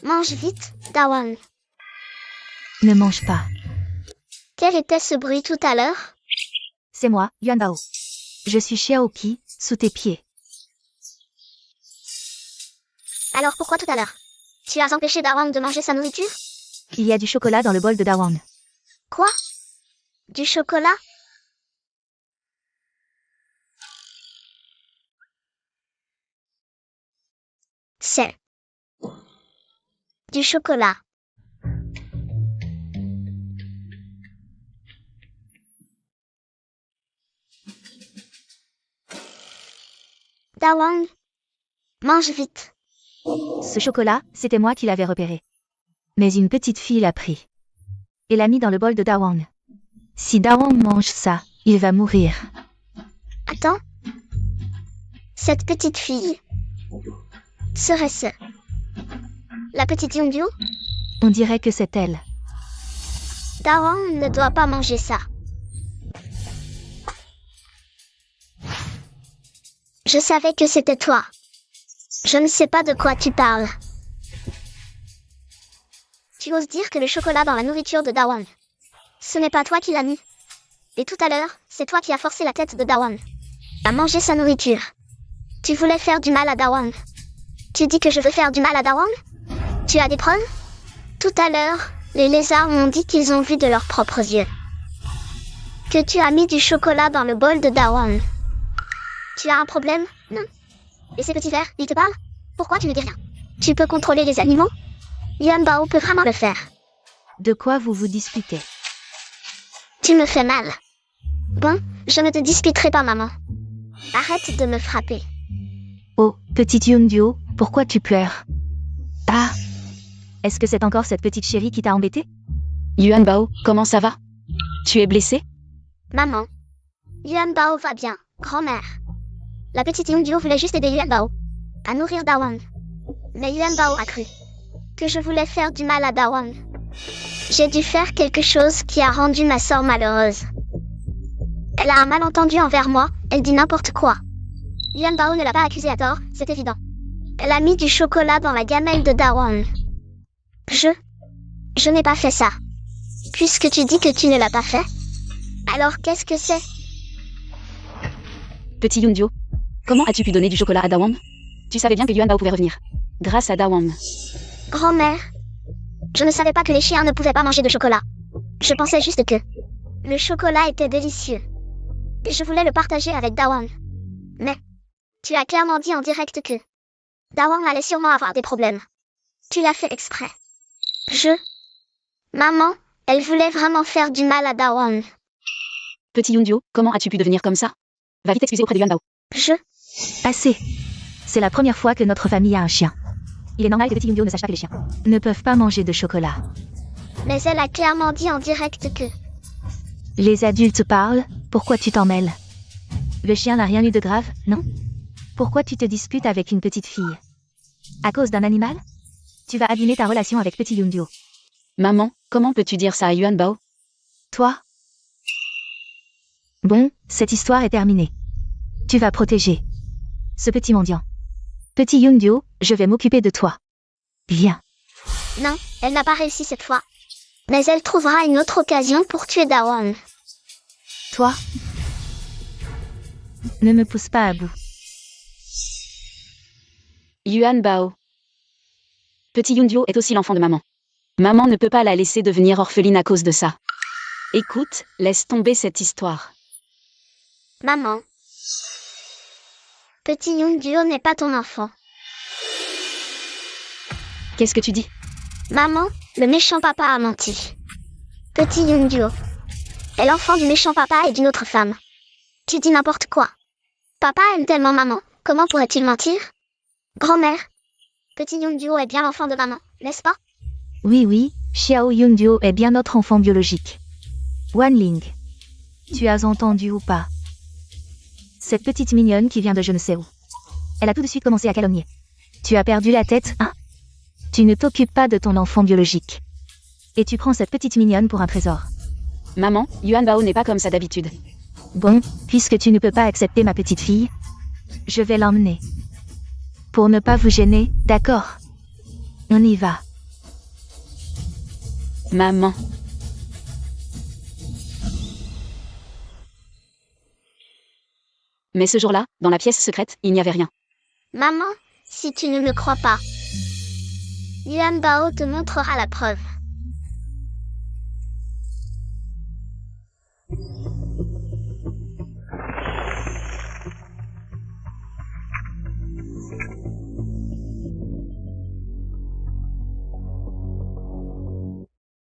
Mange vite, Dawang. Ne mange pas. Quel était ce bruit tout à l'heure? C'est moi, Yuan Bao. Je suis Xiaoqi, sous tes pieds. Alors pourquoi tout à l'heure? Tu as empêché Dawang de manger sa nourriture? Il y a du chocolat dans le bol de Dawang. Quoi? Du chocolat? C'est du chocolat. Dawang, mange vite. Ce chocolat, c'était moi qui l'avais repéré. Mais une petite fille l'a pris et l'a mis dans le bol de Dawang. Si Dawang mange ça, il va mourir. Attends. Cette petite fille serait-ce la petite Yongyu? On dirait que c'est elle. Dawang ne doit pas manger ça. Je savais que c'était toi. Je ne sais pas de quoi tu parles. Tu oses dire que le chocolat dans la nourriture de Dawan. Ce n'est pas toi qui l'as mis. Et tout à l'heure, c'est toi qui as forcé la tête de Dawan à manger sa nourriture. Tu voulais faire du mal à Dawan. Tu dis que je veux faire du mal à Dawan? Tu as des preuves? Tout à l'heure, les lézards m'ont dit qu'ils ont vu de leurs propres yeux que tu as mis du chocolat dans le bol de Dawan. Tu as un problème? Non. Et ces petits vers, ils te parlent? Pourquoi tu ne dis rien? Tu peux contrôler les animaux? Yuan Bao peut vraiment le faire. De quoi vous vous disputez? Tu me fais mal. Bon, je ne te disputerai pas, maman. Arrête de me frapper. Oh, petite Youngduo, pourquoi tu pleures? Ah! Est-ce que c'est encore cette petite chérie qui t'a embêtée? Yuan Bao, comment ça va? Tu es blessé? Maman. Yuan Bao va bien, grand-mère. La petite Youngduo voulait juste aider Yuan Bao à nourrir Dawan. Mais Yuan Bao a cru que je voulais faire du mal à Dawan. J'ai dû faire quelque chose qui a rendu ma sœur malheureuse. Elle a un malentendu envers moi, elle dit n'importe quoi. Yuan Bao ne l'a pas accusée à tort, c'est évident. Elle a mis du chocolat dans la gamelle de Dawan. Je n'ai pas fait ça. Puisque tu dis que tu ne l'as pas fait, alors qu'est-ce que c'est? Petit Youngduo, comment as-tu pu donner du chocolat à Dawang? Tu savais bien que Yuan Bao pouvait revenir. Grâce à Dawang. Grand-mère, je ne savais pas que les chiens ne pouvaient pas manger de chocolat. Je pensais juste que le chocolat était délicieux. Et je voulais le partager avec Dawang. Mais tu as clairement dit en direct que Dawang allait sûrement avoir des problèmes. Tu l'as fait exprès. Maman, elle voulait vraiment faire du mal à Dawang. Petit Youngduo, comment as-tu pu devenir comme ça? Va vite t'excuser auprès de Yuan Bao. Assez. C'est la première fois que notre famille a un chien. Il est normal que petit Youngduo ne sache pas que les chiens ne peuvent pas manger de chocolat. Mais elle a clairement dit en direct que Les adultes parlent, pourquoi tu t'en mêles? Le chien n'a rien eu de grave, non? Pourquoi tu te disputes avec une petite fille? À cause d'un animal? Tu vas abîmer ta relation avec petit Youngduo. Maman, comment peux-tu dire ça à Yuan Bao? Toi? Bon, cette histoire est terminée. Tu vas protéger ce petit mendiant. Petit Youngduo, je vais m'occuper de toi. Viens. non, elle n'a pas réussi cette fois. Mais elle trouvera une autre occasion pour tuer Dawang. Toi? Ne me pousse pas à bout. Yuan Bao. Petit Youngduo est aussi l'enfant de maman. Maman ne peut pas la laisser devenir orpheline à cause de ça. Écoute, laisse tomber cette histoire. Maman. Petit Youngduo n'est pas ton enfant. Qu'est-ce que tu dis? Maman, le méchant papa a menti. Petit Youngduo est l'enfant du méchant papa et d'une autre femme. Tu dis n'importe quoi. Papa aime tellement maman, comment pourrait-il mentir? Grand-mère, petit Youngduo est bien l'enfant de maman, n'est-ce pas? Oui, Xiao Youngduo est bien notre enfant biologique. Wanling. Tu as entendu ou pas? Cette petite mignonne qui vient de je ne sais où. Elle a tout de suite commencé à calomnier. Tu as perdu la tête, hein? Tu ne t'occupes pas de ton enfant biologique. Et tu prends cette petite mignonne pour un trésor. Maman, Yuan Bao n'est pas comme ça d'habitude. Bon, puisque tu ne peux pas accepter ma petite fille, je vais l'emmener. Pour ne pas vous gêner, d'accord? On y va. Maman. Mais ce jour-là, dans la pièce secrète, il n'y avait rien. Maman, si tu ne me crois pas, Yuan Bao te montrera la preuve.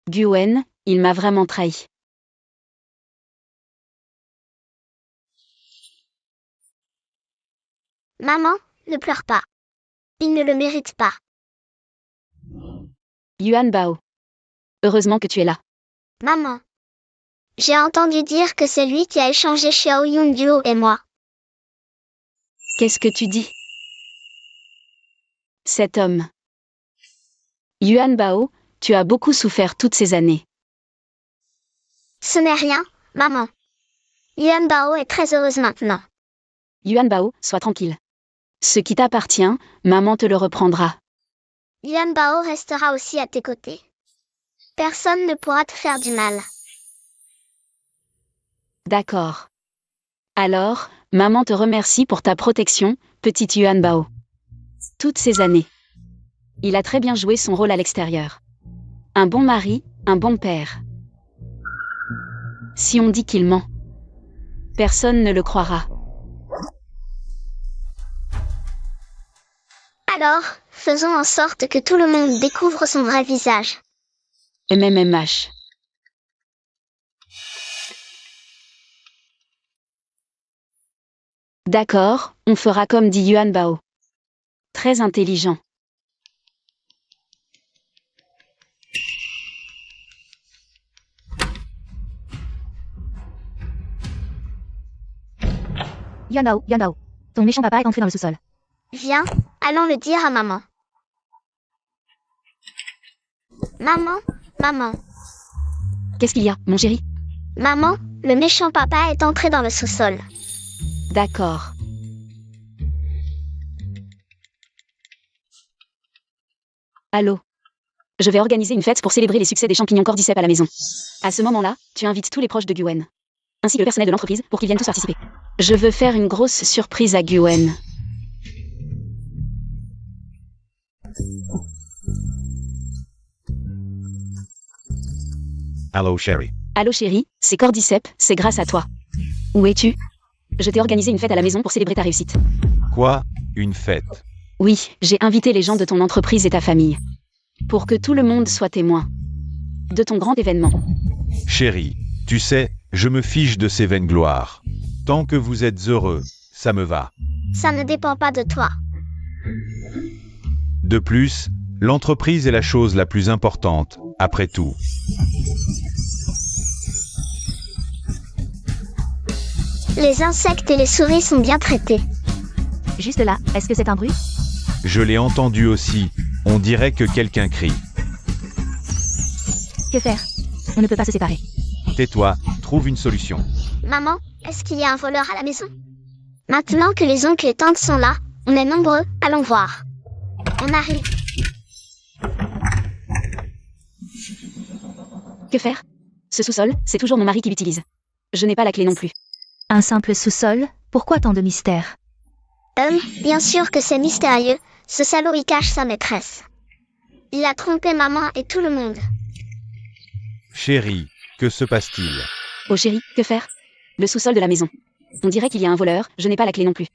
Guen, il m'a vraiment trahi. Maman, ne pleure pas. Il ne le mérite pas. Yuan Bao. Heureusement que tu es là. Maman. J'ai entendu dire que c'est lui qui a échangé Xiao Youngduo et moi. Qu'est-ce que tu dis? Cet homme. Yuan Bao, tu as beaucoup souffert toutes ces années. Ce n'est rien, maman. Yuan Bao est très heureuse maintenant. Yuan Bao, sois tranquille. Ce qui t'appartient, maman te le reprendra. Yuan Bao restera aussi à tes côtés. Personne ne pourra te faire du mal. D'accord. Alors, maman te remercie pour ta protection, petite Yuan Bao. Toutes ces années. Il a très bien joué son rôle à l'extérieur. Un bon mari, un bon père. Si on dit qu'il ment, personne ne le croira. Alors, faisons en sorte que tout le monde découvre son vrai visage. MMMH. D'accord, on fera comme dit Yuan Bao. Très intelligent. Yuan Bao, ton méchant papa est entré dans le sous-sol. Viens, allons le dire à maman. Maman, Qu'est-ce qu'il y a, mon chéri? maman, le méchant papa est entré dans le sous-sol. D'accord. Allô? Je vais organiser une fête pour célébrer les succès des champignons cordyceps à la maison. À ce moment-là, tu invites tous les proches de Gwen, ainsi que le personnel de l'entreprise, pour qu'ils viennent tous participer. Je veux faire une grosse surprise à Gwen. Allô, chérie. Allô chérie, c'est Cordyceps, c'est grâce à toi. Où es-tu? Je t'ai organisé une fête à la maison pour célébrer ta réussite. Quoi? Une fête? Oui, j'ai invité les gens de ton entreprise et ta famille. Pour que tout le monde soit témoin de ton grand événement. Chérie, tu sais, je me fiche de ces vaines gloires. Tant que vous êtes heureux, ça me va. Ça ne dépend pas de toi. De plus, l'entreprise est la chose la plus importante, après tout. Les insectes et les souris sont bien traités. Juste là, est-ce que c'est un bruit? Je l'ai entendu aussi. On dirait que quelqu'un crie. Que faire? On ne peut pas se séparer. Tais-toi, trouve une solution. Maman, est-ce qu'il y a un voleur à la maison? Maintenant que les oncles et tantes sont là, on est nombreux, allons voir. On arrive. Que faire? Ce sous-sol, c'est toujours mon mari qui l'utilise. Je n'ai pas la clé non plus. Un simple sous-sol? Pourquoi tant de mystère? Bien sûr que c'est mystérieux, ce salaud y cache sa maîtresse. Il a trompé maman et tout le monde. Chérie, que se passe-t-il? Oh chérie, que faire? Le sous-sol de la maison. On dirait qu'il y a un voleur, je n'ai pas la clé non plus.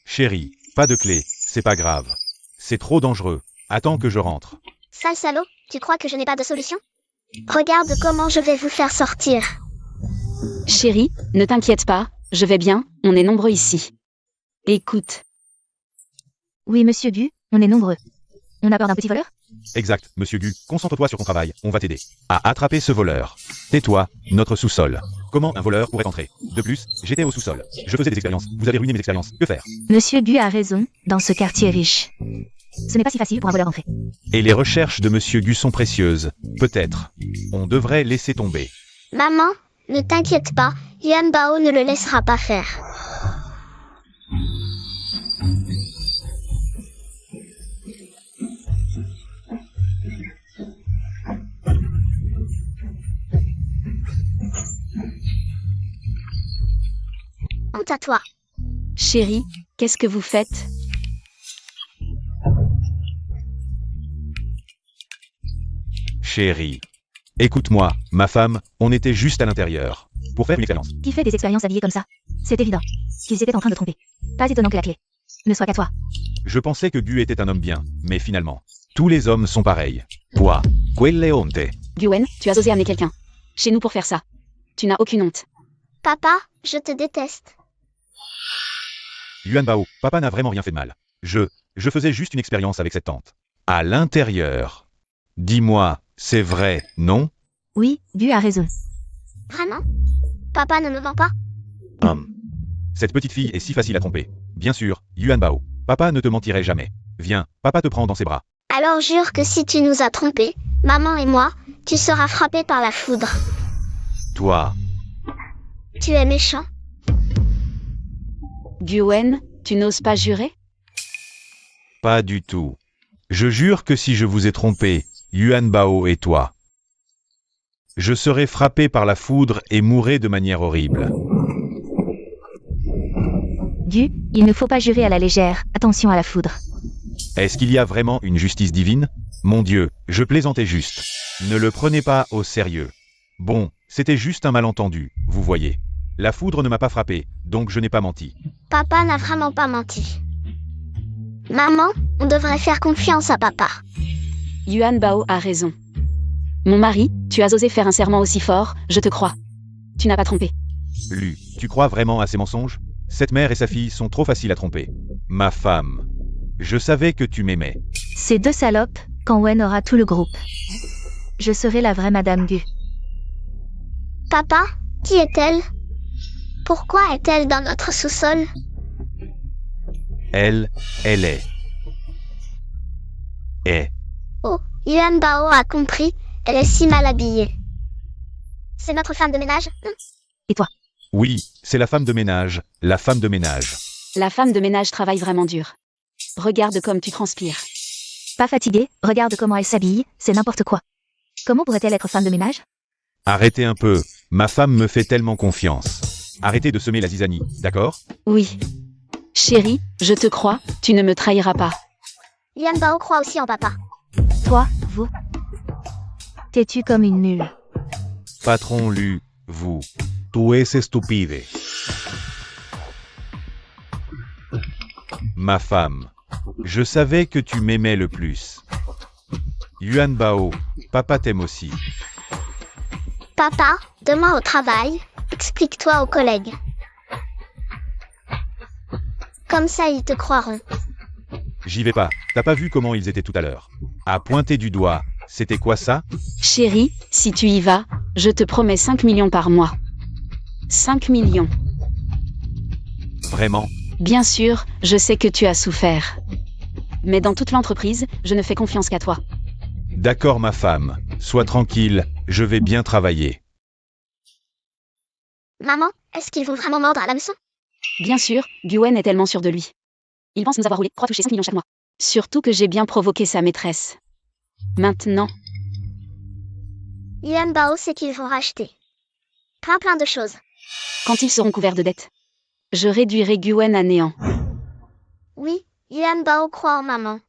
Chérie, pas de clé, c'est pas grave. C'est trop dangereux. Attends que je rentre. Sale salaud, tu crois que je n'ai pas de solution? Regarde comment je vais vous faire sortir. Chérie, ne t'inquiète pas, je vais bien, on est nombreux ici. Écoute. Oui, monsieur Gu, on est nombreux. On a peur d'un petit voleur? Exact, monsieur Gu, concentre-toi sur ton travail, on va t'aider à attraper ce voleur. Tais-toi, notre sous-sol. Comment un voleur pourrait entrer? De plus, j'étais au sous-sol. Je faisais des expériences, vous avez ruiné mes expériences, que faire? Monsieur Gu a raison, dans ce quartier riche. Ce n'est pas si facile pour un voleur entrer. Et les recherches de monsieur Gu sont précieuses. Peut-être. On devrait laisser tomber. Maman, ne t'inquiète pas, Yuan Bao ne le laissera pas faire. Honte à toi. Chérie, qu'est-ce que vous faites? Chérie. Écoute-moi, ma femme, on était juste à l'intérieur. Pour faire une expérience. Qui fait des expériences habillées comme ça? C'est évident. Qu'ils étaient en train de tromper. Pas étonnant que la clé ne soit qu'à toi. Je pensais que Gu était un homme bien, mais finalement, tous les hommes sont pareils. Toi, quelle honte. Gwen, tu as osé amener quelqu'un chez nous pour faire ça. Tu n'as aucune honte. Papa, je te déteste. Yuan Bao, papa n'a vraiment rien fait de mal. Je faisais juste une expérience avec cette tante. À l'intérieur. Dis-moi, c'est vrai, non? Oui, Gu a raison. Vraiment? Papa ne me ment pas? Cette petite fille est si facile à tromper. Bien sûr, Yuan Bao, papa ne te mentirait jamais. Viens, papa te prend dans ses bras. Alors jure que si tu nous as trompés, maman et moi, tu seras frappé par la foudre. Toi, Tu es méchant. Guen, tu n'oses pas jurer? Pas du tout. Je jure que si je vous ai trompé, Yuan Bao et toi, je serai frappé par la foudre et mourrai de manière horrible. Gu, il ne faut pas jurer à la légère, attention à la foudre. Est-ce qu'il y a vraiment une justice divine? Mon Dieu, je plaisantais juste. Ne le prenez pas au sérieux. Bon, c'était juste un malentendu, vous voyez. La foudre ne m'a pas frappé, donc je n'ai pas menti. Papa n'a vraiment pas menti. Maman, on devrait faire confiance à papa. Yuan Bao a raison. Mon mari, tu as osé faire un serment aussi fort, je te crois. Tu n'as pas trompé. Lu, tu crois vraiment à ces mensonges? Cette mère et sa fille sont trop faciles à tromper. Ma femme, je savais que tu m'aimais. Ces deux salopes, quand Wen aura tout le groupe. Je serai la vraie Madame Gu. Papa, qui est-elle? Pourquoi est-elle dans notre sous-sol? Elle est. Oh, Yuan Bao a compris, elle est si mal habillée. C'est notre femme de ménage? Oui, c'est la femme de ménage, la femme de ménage. La femme de ménage travaille vraiment dur. Regarde comme tu transpires. Pas fatiguée, regarde comment elle s'habille, c'est n'importe quoi. Comment pourrait-elle être femme de ménage? Arrêtez un peu, ma femme me fait tellement confiance. Arrêtez de semer la zizanie, d'accord? Oui. Chérie, je te crois, tu ne me trahiras pas. Yuan Bao croit aussi en papa. Toi, vous. T'es-tu comme une nulle? Patron Lu, vous. Tu es stupide. Ma femme. Je savais que tu m'aimais le plus. Yuan Bao, papa t'aime aussi. Papa, demain au travail, explique-toi aux collègues. Comme ça, ils te croiront. J'y vais pas, t'as pas vu comment ils étaient tout à l'heure? À pointer du doigt, c'était quoi ça? Chérie, si tu y vas, je te promets 5 millions par mois. 5 millions. Vraiment? Bien sûr, je sais que tu as souffert. Mais dans toute l'entreprise, je ne fais confiance qu'à toi. D'accord ma femme, sois tranquille, je vais bien travailler. Maman, est-ce qu'ils vont vraiment mordre à l'hameçon? Bien sûr, Guen est tellement sûr de lui. Il pense nous avoir roulé, croit toucher 5 millions chaque mois. Surtout que j'ai bien provoqué sa maîtresse. Maintenant, Yuan Bao sait qu'ils vont racheter. Plein de choses. quand ils seront couverts de dettes, je réduirai Guen à néant. Oui, Yuan Bao croit en maman.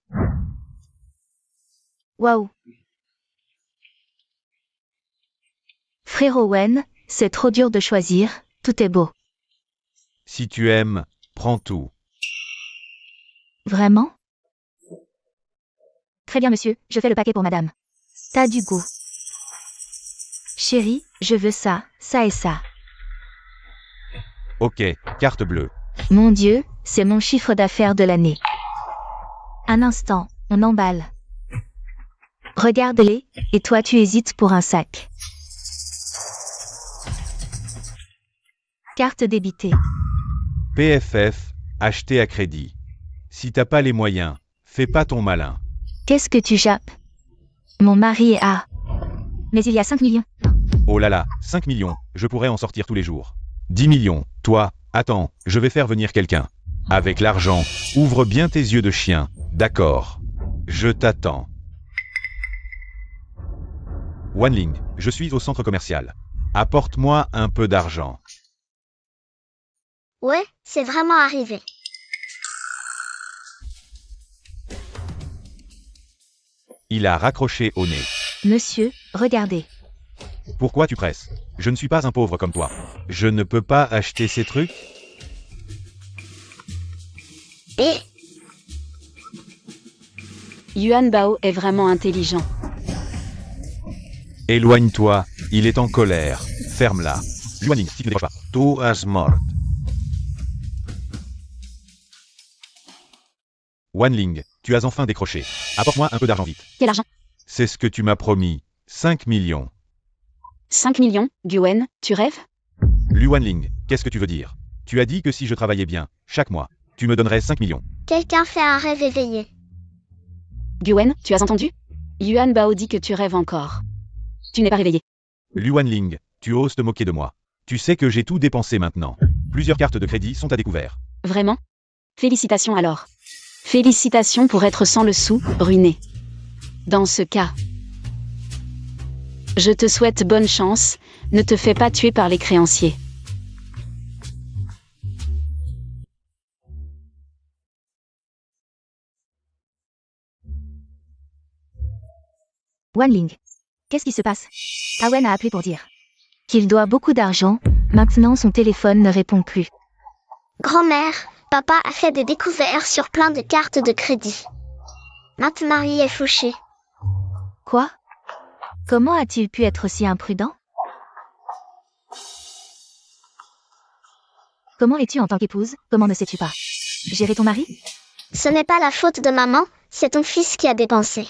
Waouh. Frérot Wen, c'est trop dur de choisir, tout est beau. Si tu aimes, prends tout. Vraiment? Très bien monsieur, je fais le paquet pour madame. T'as du goût. Chérie, je veux ça, ça et ça. Ok, carte bleue. Mon Dieu, c'est mon chiffre d'affaires de l'année. Un instant, on emballe. Regarde-les, et toi tu hésites pour un sac. Carte débitée. PFF, acheter à crédit. Si t'as pas les moyens, fais pas ton malin. Qu'est-ce que tu jappes? Mon mari a... Mais il y a 5 millions. Oh là là, 5 millions, je pourrais en sortir tous les jours. 10 millions, toi, attends, je vais faire venir quelqu'un. Avec l'argent, ouvre bien tes yeux de chien, d'accord. Je t'attends. Wanling, je suis au centre commercial. Apporte-moi un peu d'argent. Ouais, c'est vraiment arrivé. Il a raccroché au nez. Monsieur, regardez. Pourquoi tu presses? Je ne suis pas un pauvre comme toi. Je ne peux pas acheter ces trucs? Et Yuan Bao est vraiment intelligent. Éloigne-toi, il est en colère. Ferme-la. Luaning, si tu ne décroches pas. Tu as mort. Wanling, tu as enfin décroché. Apporte-moi un peu d'argent vite. Quel argent? C'est ce que tu m'as promis. 5 millions. 5 millions, Guen, tu rêves? Lu Wanling, qu'est-ce que tu veux dire? Tu as dit que si je travaillais bien, chaque mois, tu me donnerais 5 millions. quelqu'un fait un rêve éveillé. Guen, tu as entendu? Yuan Bao dit que tu rêves encore. Tu n'es pas réveillé. Lu Wanling, tu oses te moquer de moi. Tu sais que j'ai tout dépensé maintenant. Plusieurs cartes de crédit sont à découvert. Vraiment? Félicitations alors. Félicitations pour être sans le sou, ruiné. Dans ce cas, je te souhaite bonne chance, ne te fais pas tuer par les créanciers. Wan Ling. Qu'est-ce qui se passe? Awen a appelé pour dire qu'il doit beaucoup d'argent, maintenant son téléphone ne répond plus. Grand-mère, papa a fait des découvertes sur plein de cartes de crédit. Notre mari est fauché. Quoi? Comment a-t-il pu être si imprudent? Comment es-tu en tant qu'épouse? Comment ne sais-tu pas gérer ton mari? Ce n'est pas la faute de maman, c'est ton fils qui a dépensé.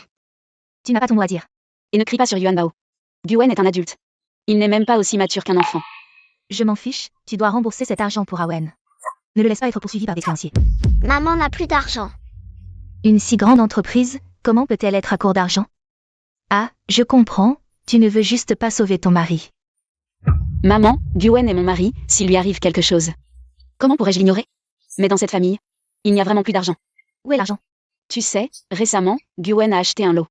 Tu n'as pas ton mot à dire. Et ne crie pas sur Yuan Bao. Guen est un adulte. Il n'est même pas aussi mature qu'un enfant. Je m'en fiche, tu dois rembourser cet argent pour Awen. Ne le laisse pas être poursuivi par des créanciers. Maman n'a plus d'argent. Une si grande entreprise, comment peut-elle être à court d'argent? Ah, je comprends, tu ne veux juste pas sauver ton mari. Maman, Guen est mon mari, s'il lui arrive quelque chose. Comment pourrais-je l'ignorer? Mais dans cette famille, il n'y a vraiment plus d'argent. Où est l'argent? Tu sais, récemment, Guen a acheté un lot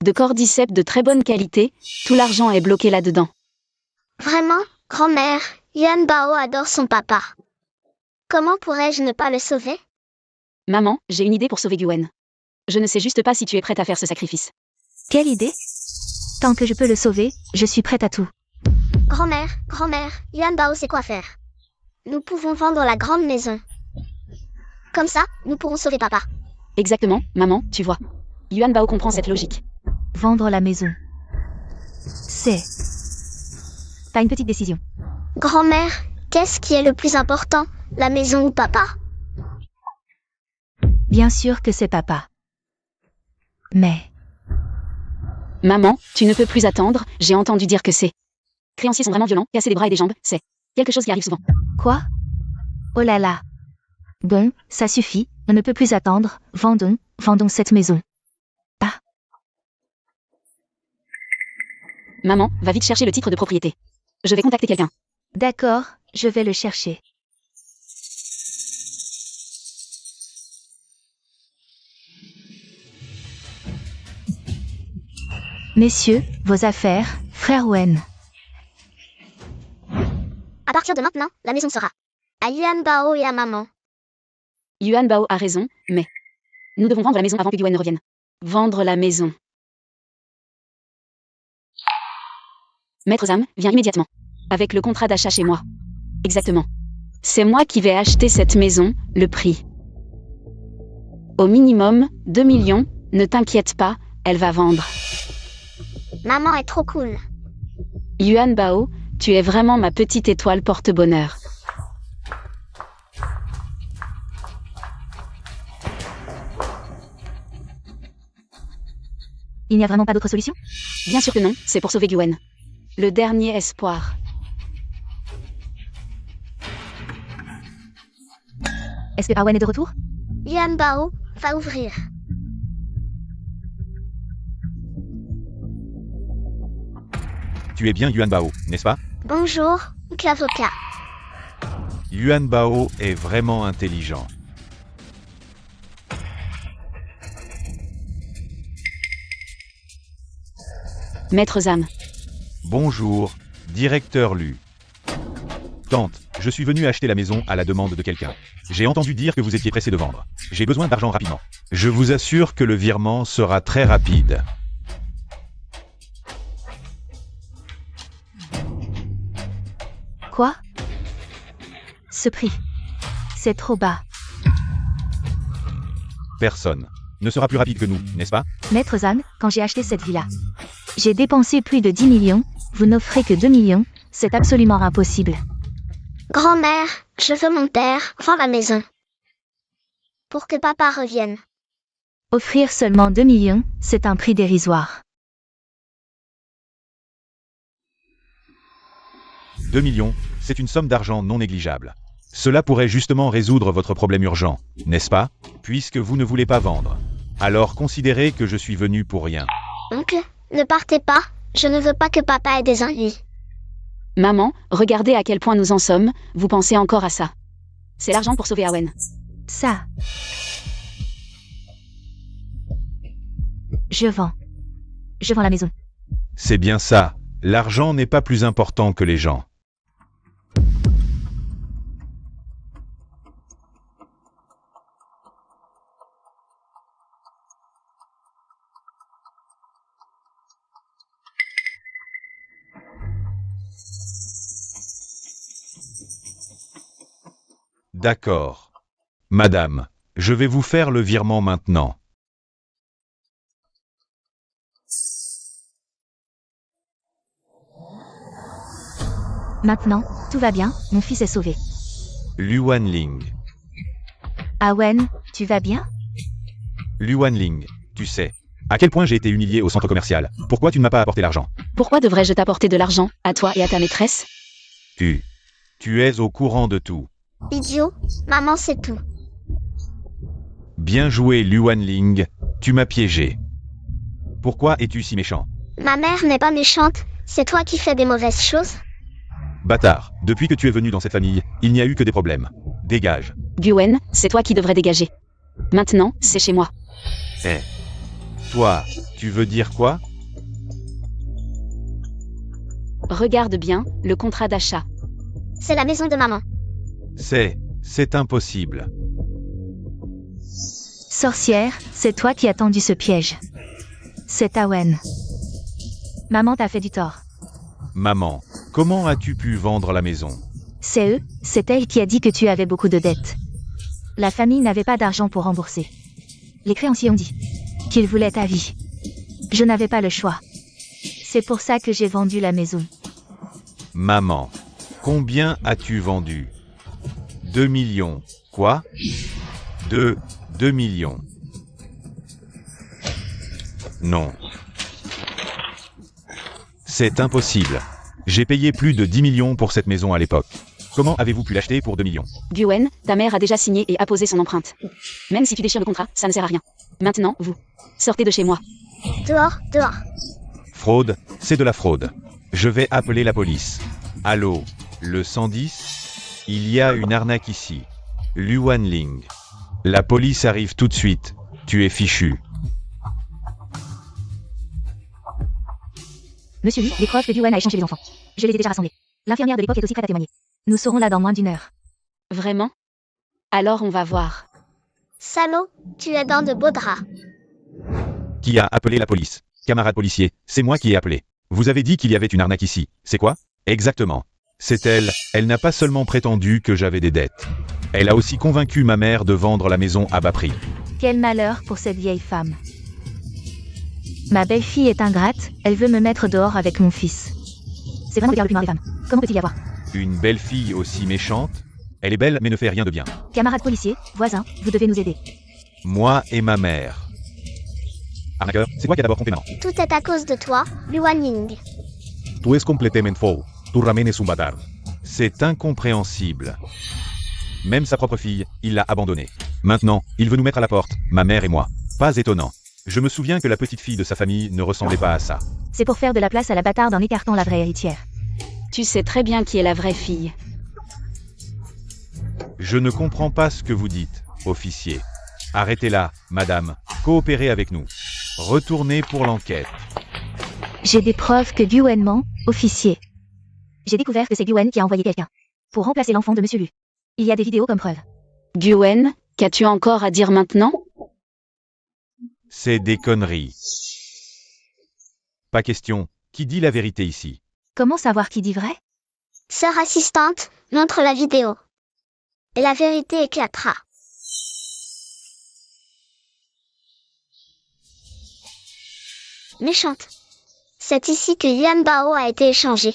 de cordyceps de très bonne qualité, tout l'argent est bloqué là-dedans. Vraiment, grand-mère, Yuan Bao adore son papa. Comment pourrais-je ne pas le sauver? Maman, j'ai une idée pour sauver Guen. Je ne sais juste pas si tu es prête à faire ce sacrifice. Quelle idée? Tant que je peux le sauver, je suis prête à tout. Grand-mère, Yuan Bao sait quoi faire. Nous pouvons vendre la grande maison. Comme ça, nous pourrons sauver papa. Exactement, maman, tu vois. Yuan Bao comprend cette logique. Vendre la maison. C'est pas une petite décision. Grand-mère, qu'est-ce qui est le plus important, la maison ou papa? Bien sûr que c'est papa. Mais Maman, tu ne peux plus attendre, j'ai entendu dire que ces créanciers sont vraiment violents, casser des bras et des jambes, c'est quelque chose qui arrive souvent. quoi? Oh là là. Bon, ça suffit, on ne peut plus attendre, vendons cette maison. Pas. Maman, va vite chercher le titre de propriété. Je vais contacter quelqu'un. D'accord, je vais le chercher. Messieurs, vos affaires, frère Wen. À partir de maintenant, la maison sera à Yuan Bao et à maman. Yuan Bao a raison, mais nous devons vendre la maison avant que Guen ne revienne. Vendre la maison. Maître Zhang, viens immédiatement. Avec le contrat d'achat chez moi. Exactement. C'est moi qui vais acheter cette maison, le prix. Au minimum, 2 millions, ne t'inquiète pas, elle va vendre. Maman est trop cool. Yuan Bao, tu es vraiment ma petite étoile porte-bonheur. Il n'y a vraiment pas d'autre solution? Bien sûr que non, c'est pour sauver Guen. Le dernier espoir. Est-ce que Awen est de retour? Yuan Bao va ouvrir. Tu es bien Yuan Bao, n'est-ce pas? Bonjour, l'avocat. Yuan Bao est vraiment intelligent. Maître Zhang. Bonjour, directeur Lu. Tante, je suis venu acheter la maison à la demande de quelqu'un. J'ai entendu dire que vous étiez pressé de vendre. J'ai besoin d'argent rapidement. Je vous assure que le virement sera très rapide. Quoi? Ce prix. C'est trop bas. Personne ne sera plus rapide que nous, n'est-ce pas? Maître Zhang, quand j'ai acheté cette villa, j'ai dépensé plus de 10 millions, vous n'offrez que 2 millions, c'est absolument impossible. Grand-mère, je veux mon père, vends la maison. Pour que papa revienne. Offrir seulement 2 millions, c'est un prix dérisoire. 2 millions, c'est une somme d'argent non négligeable. Cela pourrait justement résoudre votre problème urgent, n'est-ce pas? Puisque vous ne voulez pas vendre. Alors considérez que je suis venu pour rien. Oncle, ne partez pas, je ne veux pas que papa ait des ennuis. Maman, regardez à quel point nous en sommes, vous pensez encore à ça. C'est l'argent pour sauver Awen. Ça. Je vends. Je vends la maison. C'est bien ça. L'argent n'est pas plus important que les gens. D'accord. Madame, je vais vous faire le virement maintenant. Maintenant, tout va bien, mon fils est sauvé. Luan Ling. Awen, tu vas bien? Luan Ling, tu sais, à quel point j'ai été humilié au centre commercial. Pourquoi tu ne m'as pas apporté l'argent? Pourquoi devrais-je t'apporter de l'argent, à toi et à ta maîtresse? Tu es au courant de tout. Idiot, maman sait tout. Bien joué Luan Ling, tu m'as piégé. Pourquoi es-tu si méchant? Ma mère n'est pas méchante, c'est toi qui fais des mauvaises choses. Bâtard, depuis que tu es venu dans cette famille, il n'y a eu que des problèmes. Dégage. Gwen, c'est toi qui devrais dégager. Maintenant, c'est chez moi. Eh. Toi, tu veux dire quoi? Regarde bien, le contrat d'achat. C'est la maison de maman. C'est impossible. Sorcière, c'est toi qui as tendu ce piège. C'est Awen. Maman t'a fait du tort. Maman, comment as-tu pu vendre la maison? C'est elle qui a dit que tu avais beaucoup de dettes. La famille n'avait pas d'argent pour rembourser. Les créanciers ont dit qu'ils voulaient ta vie. Je n'avais pas le choix. C'est pour ça que j'ai vendu la maison. Maman, combien as-tu vendu? 2 millions. Quoi? 2 millions. Non. C'est impossible. J'ai payé plus de 10 millions pour cette maison à l'époque. Comment avez-vous pu l'acheter pour 2 millions? Gwen, ta mère a déjà signé et apposé son empreinte. Même si tu déchires le contrat, ça ne sert à rien. Maintenant, vous. Sortez de chez moi. Dehors, dehors. Fraude, c'est de la fraude. Je vais appeler la police. Allô, le 110? Il y a une arnaque ici. Luan Ling. La police arrive tout de suite. Tu es fichu. Monsieur Lu, les preuves que Gwen a échangé les enfants. Je les ai déjà rassemblés. L'infirmière de l'époque est aussi prête à témoigner. Nous serons là dans moins d'1 heure. Vraiment? Alors on va voir. Salaud, tu es dans de beaux draps. Qui a appelé la police? Camarade policier, c'est moi qui ai appelé. Vous avez dit qu'il y avait une arnaque ici. C'est quoi? Exactement. C'est elle. Elle n'a pas seulement prétendu que j'avais des dettes. Elle a aussi convaincu ma mère de vendre la maison à bas prix. Quel malheur pour cette vieille femme. Ma belle-fille est ingrate, elle veut me mettre dehors avec mon fils. C'est vraiment le pire le plus noir des femmes. Comment peut-il y avoir? Une belle fille aussi méchante? Elle est belle mais ne fait rien de bien. Camarades policiers, voisins, vous devez nous aider. Moi et ma mère. Arnaqueur, c'est toi qui as d'abord trompé maman. Tout est à cause de toi, Luan Ying. Tú es completamente faux. Tu Ramen es un bâtard. C'est incompréhensible. Même sa propre fille, il l'a abandonnée. Maintenant, il veut nous mettre à la porte, ma mère et moi. Pas étonnant. Je me souviens que la petite fille de sa famille ne ressemblait pas à ça. C'est pour faire de la place à la bâtarde en écartant la vraie héritière. Tu sais très bien qui est la vraie fille. Je ne comprends pas ce que vous dites, officier. Arrêtez-la, madame. Coopérez avec nous. Retournez pour l'enquête. J'ai des preuves que Gwen ment, officier. J'ai découvert que c'est Gwen qui a envoyé quelqu'un pour remplacer l'enfant de Monsieur Lu. Il y a des vidéos comme preuve. Gwen, qu'as-tu encore à dire maintenant? C'est des conneries. Pas question. Qui dit la vérité ici? Comment savoir qui dit vrai? Sœur assistante, montre la vidéo. Et la vérité éclatera. Méchante. C'est ici que Yuan Bao a été échangé.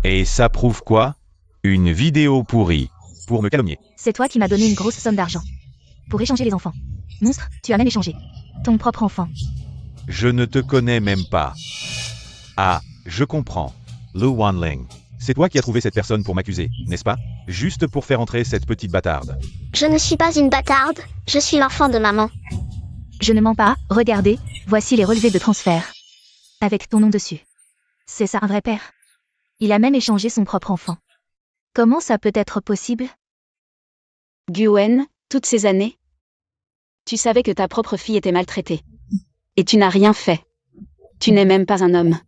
Et ça prouve quoi? Une vidéo pourrie. Pour me calomnier. C'est toi qui m'as donné une grosse somme d'argent. Pour échanger les enfants. Monstre, tu as même échangé ton propre enfant. Je ne te connais même pas. Ah, je comprends. Lu Wanling. C'est toi qui as trouvé cette personne pour m'accuser, n'est-ce pas? Juste pour faire entrer cette petite bâtarde. Je ne suis pas une bâtarde, je suis l'enfant de maman. Je ne mens pas, regardez, voici les relevés de transfert. Avec ton nom dessus. C'est ça un vrai père. Il a même échangé son propre enfant. Comment ça peut être possible? Guen, toutes ces années, tu savais que ta propre fille était maltraitée. Et tu n'as rien fait. Tu n'es même pas un homme.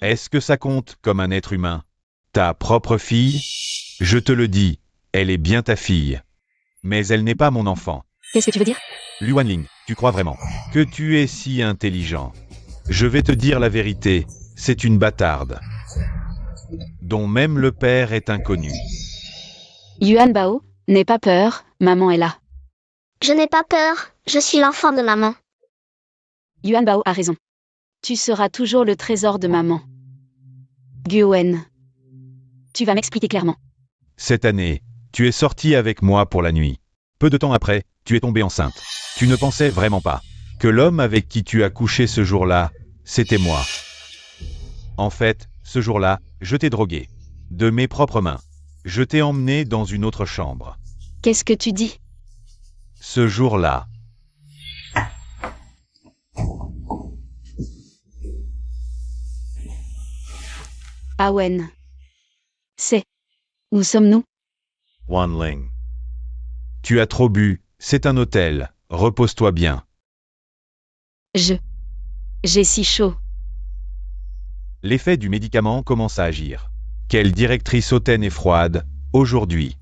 Est-ce que ça compte comme un être humain? Ta propre fille? Je te le dis, elle est bien ta fille. Mais elle n'est pas mon enfant. Qu'est-ce que tu veux dire? Luanling, tu crois vraiment que tu es si intelligent? Je vais te dire la vérité, c'est une bâtarde, dont même le père est inconnu. Yuan Bao, n'aie pas peur, maman est là. Je n'ai pas peur, je suis l'enfant de maman. Yuan Bao a raison. Tu seras toujours le trésor de maman. Guen. Tu vas m'expliquer clairement. Cette année, tu es sorti avec moi pour la nuit. Peu de temps après, tu es tombée enceinte. Tu ne pensais vraiment pas que l'homme avec qui tu as couché ce jour-là, c'était moi. En fait, ce jour-là, je t'ai drogué. De mes propres mains. Je t'ai emmené dans une autre chambre. Qu'est-ce que tu dis? Ce jour-là. Awen. C'est. Où sommes-nous? Wanling. Tu as trop bu, c'est un hôtel, repose-toi bien. J'ai si chaud. L'effet du médicament commence à agir. Quelle directrice hautaine et froide, aujourd'hui.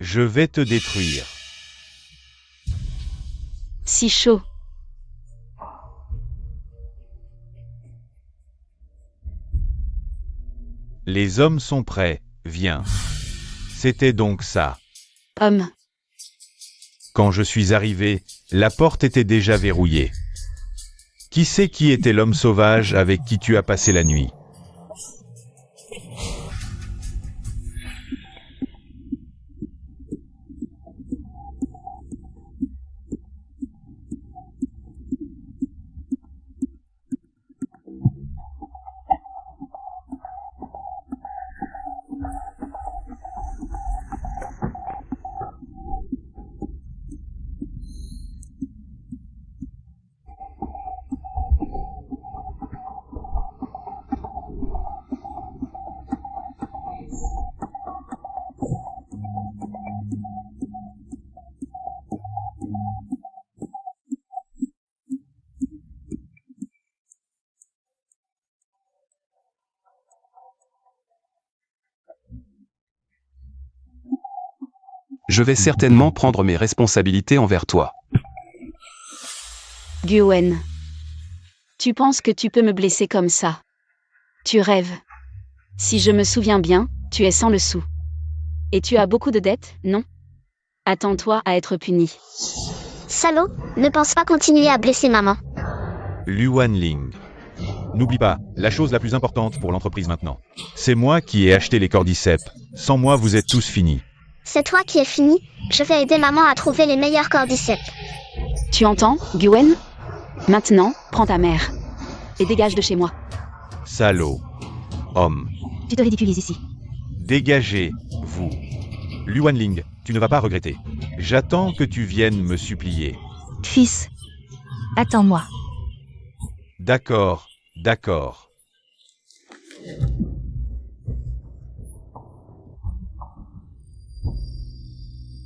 Je vais te détruire. Si chaud. Les hommes sont prêts, viens. C'était donc ça. Homme. Quand je suis arrivé, la porte était déjà verrouillée. Qui sait qui était l'homme sauvage avec qui tu as passé la nuit? Je vais certainement prendre mes responsabilités envers toi. Guen. Tu penses que tu peux me blesser comme ça? Tu rêves. Si je me souviens bien, tu es sans le sou. Et tu as beaucoup de dettes, non? Attends-toi à être puni. Salaud, ne pense pas continuer à blesser maman. Luanling. N'oublie pas, la chose la plus importante pour l'entreprise maintenant. C'est moi qui ai acheté les cordyceps. Sans moi, vous êtes tous finis. C'est toi qui es fini, je vais aider maman à trouver les meilleurs cordyceps. Tu entends, Guen? Maintenant, prends ta mère. Et dégage de chez moi. Salaud. Homme. Tu te ridiculises ici. Dégagez, vous. Luanling, tu ne vas pas regretter. J'attends que tu viennes me supplier. Fils. Attends-moi. D'accord, d'accord.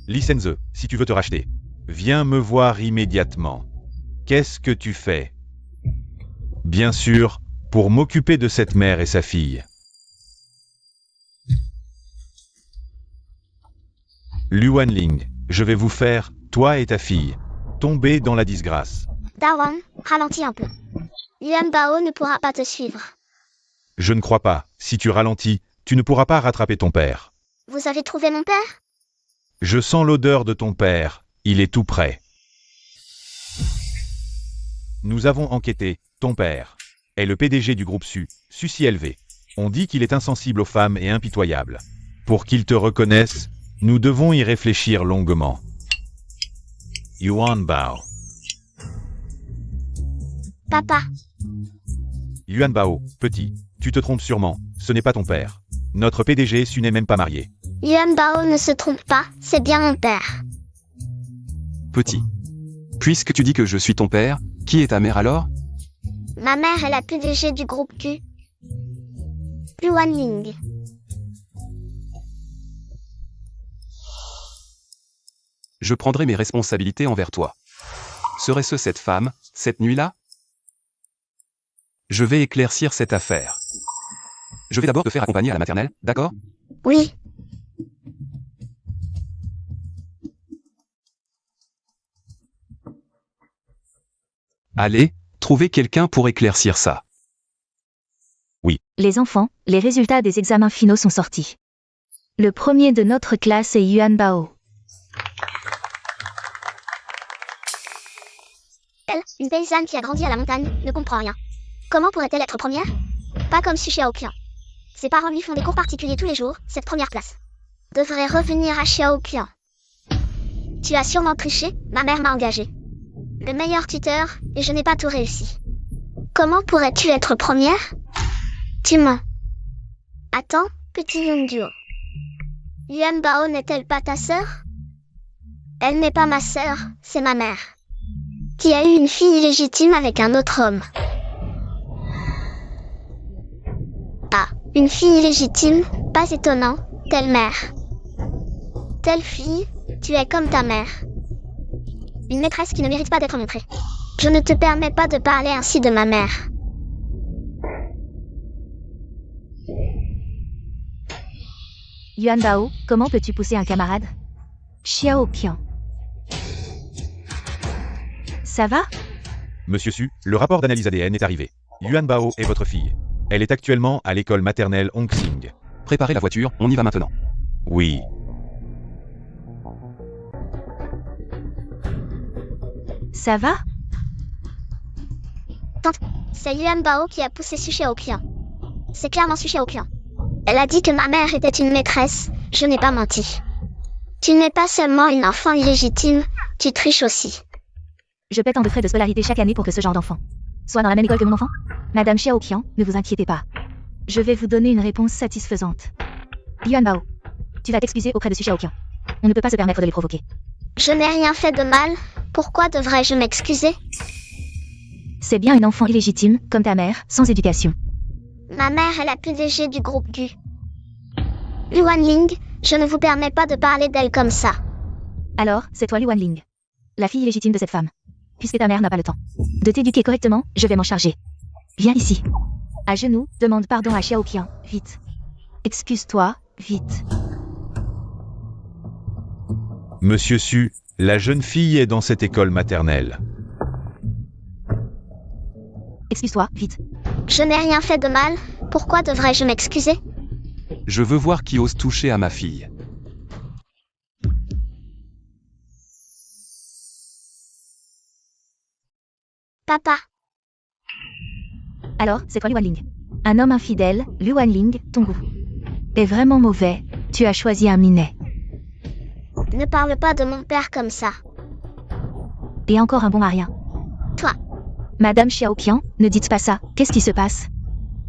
Licenze, si tu veux te racheter, viens me voir immédiatement. Qu'est-ce que tu fais? Bien sûr, pour m'occuper de cette mère et sa fille. Luanling, je vais vous faire, toi et ta fille, tomber dans la disgrâce. Dawang, ralentis un peu. Yuan Bao ne pourra pas te suivre. Je ne crois pas, si tu ralentis, tu ne pourras pas rattraper ton père. Vous avez trouvé mon père? Je sens l'odeur de ton père, il est tout près. Nous avons enquêté, ton père est le PDG du groupe Suci LV. On dit qu'il est insensible aux femmes et impitoyable. Pour qu'il te reconnaisse, nous devons y réfléchir longuement. Yuan Bao. Papa, Yuan Bao, petit, tu te trompes sûrement, ce n'est pas ton père. Notre PDG n'est même pas marié. Yuan Bao ne se trompe pas, c'est bien mon père. Petit. Puisque tu dis que je suis ton père, qui est ta mère alors? Ma mère est la PDG du groupe Q. Luanling. Je prendrai mes responsabilités envers toi. Serait-ce cette femme, cette nuit-là? Je vais éclaircir cette affaire. Je vais d'abord te faire accompagner à la maternelle, d'accord? Oui, Allez, trouvez quelqu'un pour éclaircir ça. Les enfants, les résultats des examens finaux sont sortis. Le premier de notre classe est Yuan Bao. elle, une paysanne qui a grandi à la montagne, ne comprend rien. Comment pourrait-elle être première? Pas comme Su Xiaoqian. Ses parents lui font des cours particuliers tous les jours, cette première place devrait revenir à Xiaoqian. Tu as sûrement triché, ma mère m'a engagé. Le meilleur tuteur, et je n'ai pas tout réussi. Comment pourrais-tu être première? Tu mens. Attends, petit Yongduo. Yuan Bao n'est-elle pas ta sœur? Elle n'est pas ma sœur, c'est ma mère. Qui a eu une fille illégitime avec un autre homme. Ah, une fille illégitime, pas étonnant, telle mère. Telle fille, tu es comme ta mère. Une maîtresse qui ne mérite pas d'être montrée. Je ne te permets pas de parler ainsi de ma mère. Yuan Bao, comment peux-tu pousser un camarade? Xiaoqian. Ça va? Monsieur Su, le rapport d'analyse ADN est arrivé. Yuan Bao est votre fille. Elle est actuellement à l'école maternelle Hongxing. Préparez la voiture, on y va maintenant. Oui. Ça va? C'est Yuan Bao qui a poussé Su Xiaoqian. C'est clairement Su Xiaoqian. Elle a dit que ma mère était une maîtresse, je n'ai pas menti. Tu n'es pas seulement une enfant illégitime, tu triches aussi. Je paie tant de frais de scolarité chaque année pour que ce genre d'enfant soit dans la même école que mon enfant? Madame Xiaoqian, ne vous inquiétez pas. Je vais vous donner une réponse satisfaisante. Yuan Bao, tu vas t'excuser auprès de Su Xiaoqian. On ne peut pas se permettre de les provoquer. Je n'ai rien fait de mal, pourquoi devrais-je m'excuser? C'est bien une enfant illégitime, comme ta mère, sans éducation. Ma mère est la PDG du groupe Gu. Luan Ling, je ne vous permets pas de parler d'elle comme ça. Alors, c'est toi Luan Ling, la fille illégitime de cette femme. Puisque ta mère n'a pas le temps de t'éduquer correctement, je vais m'en charger. Viens ici. À genoux, demande pardon à Xiaoqian, vite. Excuse-toi, vite. Monsieur Su, la jeune fille est dans cette école maternelle. Excuse-toi, vite. Je n'ai rien fait de mal, pourquoi devrais-je m'excuser? Je veux voir qui ose toucher à ma fille. Papa, Alors, c'est toi Luan Ling. Un homme infidèle, Luan Ling, ton goût est vraiment mauvais. Tu as choisi un minet. ne parle pas de mon père comme ça. Et encore un bon à rien. Toi. Madame Xiaoqian, ne dites pas ça. Qu'est-ce qui se passe?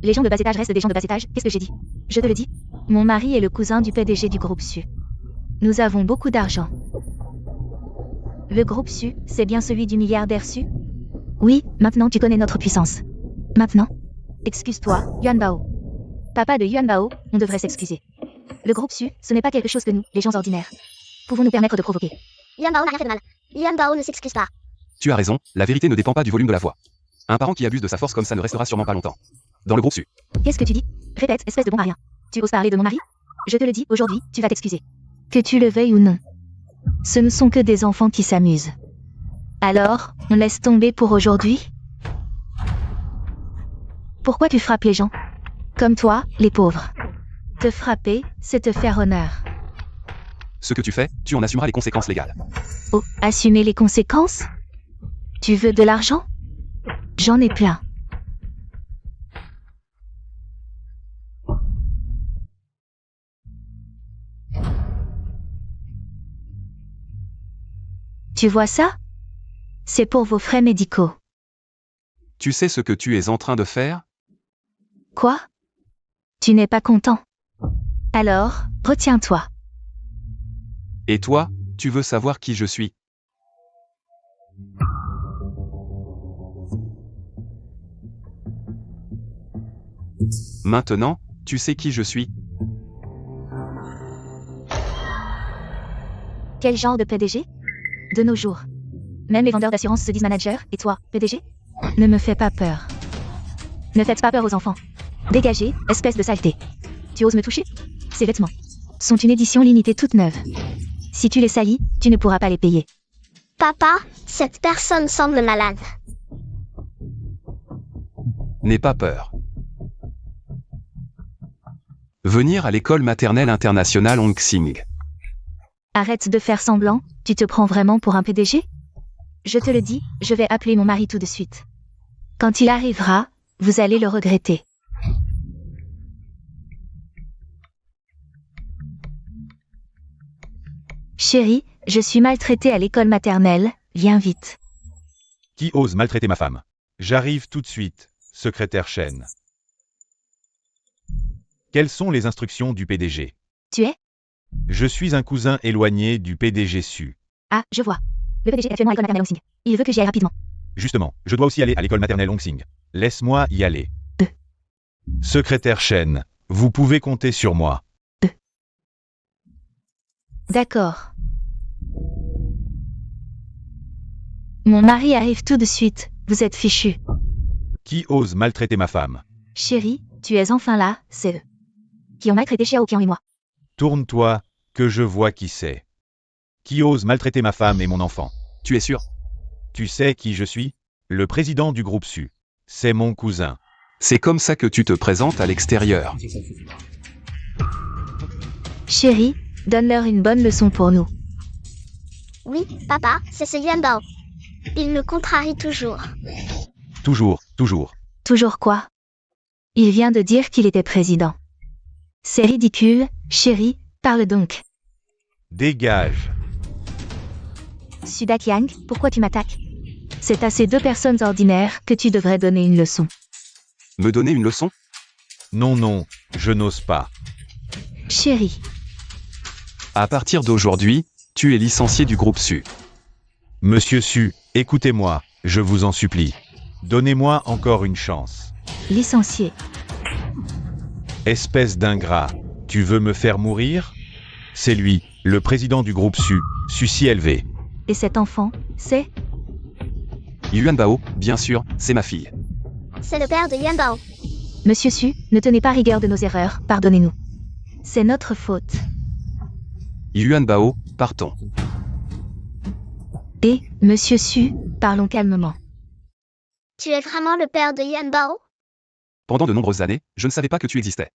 Les gens de bas étage restent des gens de bas étage. Qu'est-ce que j'ai dit? Je te le dis. Mon mari est le cousin du PDG du groupe Su. Nous avons beaucoup d'argent. Le groupe Su, c'est bien celui du milliardaire Su? Oui, maintenant tu connais notre puissance. Maintenant? Excuse-toi, Yuan Bao. Papa de Yuan Bao, on devrait s'excuser. Le groupe Su, ce n'est pas quelque chose que nous, les gens ordinaires, pouvons nous permettre de provoquer. Yuan Bao n'a rien fait de mal. Yuan Bao ne s'excuse pas. Tu as raison, la vérité ne dépend pas du volume de la voix. Un parent qui abuse de sa force comme ça ne restera sûrement pas longtemps. Dans le groupe Su. Qu'est-ce que tu dis? Répète, espèce de bon à rien. Tu oses parler de mon mari? Je te le dis, aujourd'hui, tu vas t'excuser. Que tu le veuilles ou non. Ce ne sont que des enfants qui s'amusent. Alors, on laisse tomber pour aujourd'hui? Pourquoi tu frappes les gens? Comme toi, les pauvres. Te frapper, c'est te faire honneur. Ce que tu fais, tu en assumeras les conséquences légales. Oh, assumer les conséquences? Tu veux de l'argent? J'en ai plein. Tu vois ça? C'est pour vos frais médicaux. Tu sais ce que tu es en train de faire? Quoi? Tu n'es pas content? Alors, retiens-toi. Et toi, tu veux savoir qui je suis? Maintenant, tu sais qui je suis? Quel genre de PDG? De nos jours. Même les vendeurs d'assurance se disent managers, et toi, PDG? Ne me fais pas peur. Ne faites pas peur aux enfants. Dégagez, espèce de saleté. Tu oses me toucher? Ces vêtements sont une édition limitée toute neuve. Si tu les salis, tu ne pourras pas les payer. Papa, cette personne semble malade. N'aie pas peur. Venir à l'école maternelle internationale Hong Xing. Arrête de faire semblant, tu te prends vraiment pour un PDG? Je te le dis, je vais appeler mon mari tout de suite. Quand il arrivera, vous allez le regretter. Chérie, je suis maltraitée à l'école maternelle, viens vite. Qui ose maltraiter ma femme? J'arrive tout de suite, secrétaire Chen. Quelles sont les instructions du PDG? Tu es? Je suis un cousin éloigné du PDG Su. Ah, je vois. Le PDG est actuellement à l'école maternelle Hong Xing. Il veut que j'y aille rapidement. Justement, je dois aussi aller à l'école maternelle Hong Xing. Laisse-moi y aller. Secrétaire Chen, vous pouvez compter sur moi. D'accord. Mon mari arrive tout de suite, vous êtes fichu. Qui ose maltraiter ma femme? Chérie, tu es enfin là, c'est eux. Qui ont maltraité Xiao Qian et moi. Tourne-toi, que je vois qui c'est. Qui ose maltraiter ma femme et mon enfant? Tu es sûr? Tu sais qui je suis? Le président du groupe Su. C'est mon cousin. C'est comme ça que tu te présentes à l'extérieur. Chérie, donne-leur une bonne leçon pour nous. Oui, papa, c'est ce Yuan Bao. Il me contrarie toujours. Toujours, toujours. Toujours quoi? Il vient de dire qu'il était président. C'est ridicule, chérie, parle donc. Dégage. Sudakiang, pourquoi tu m'attaques? C'est à ces deux personnes ordinaires que tu devrais donner une leçon. Me donner une leçon? Non, non, je n'ose pas. Chérie, À partir d'aujourd'hui, tu es licencié du groupe Su. Monsieur Su, écoutez-moi, je vous en supplie. Donnez-moi encore une chance. licencié. Espèce d'ingrat, tu veux me faire mourir? C'est lui, le président du groupe Su, Su élevé. Et cet enfant, c'est? Yuan Bao, bien sûr, c'est ma fille. C'est le père de Yuan Bao. Monsieur Su, ne tenez pas rigueur de nos erreurs, pardonnez-nous. C'est notre faute. Yuan Bao, partons. Et, Monsieur Su, parlons calmement. Tu es vraiment le père de Yuan Bao? Pendant de nombreuses années, je ne savais pas que tu existais.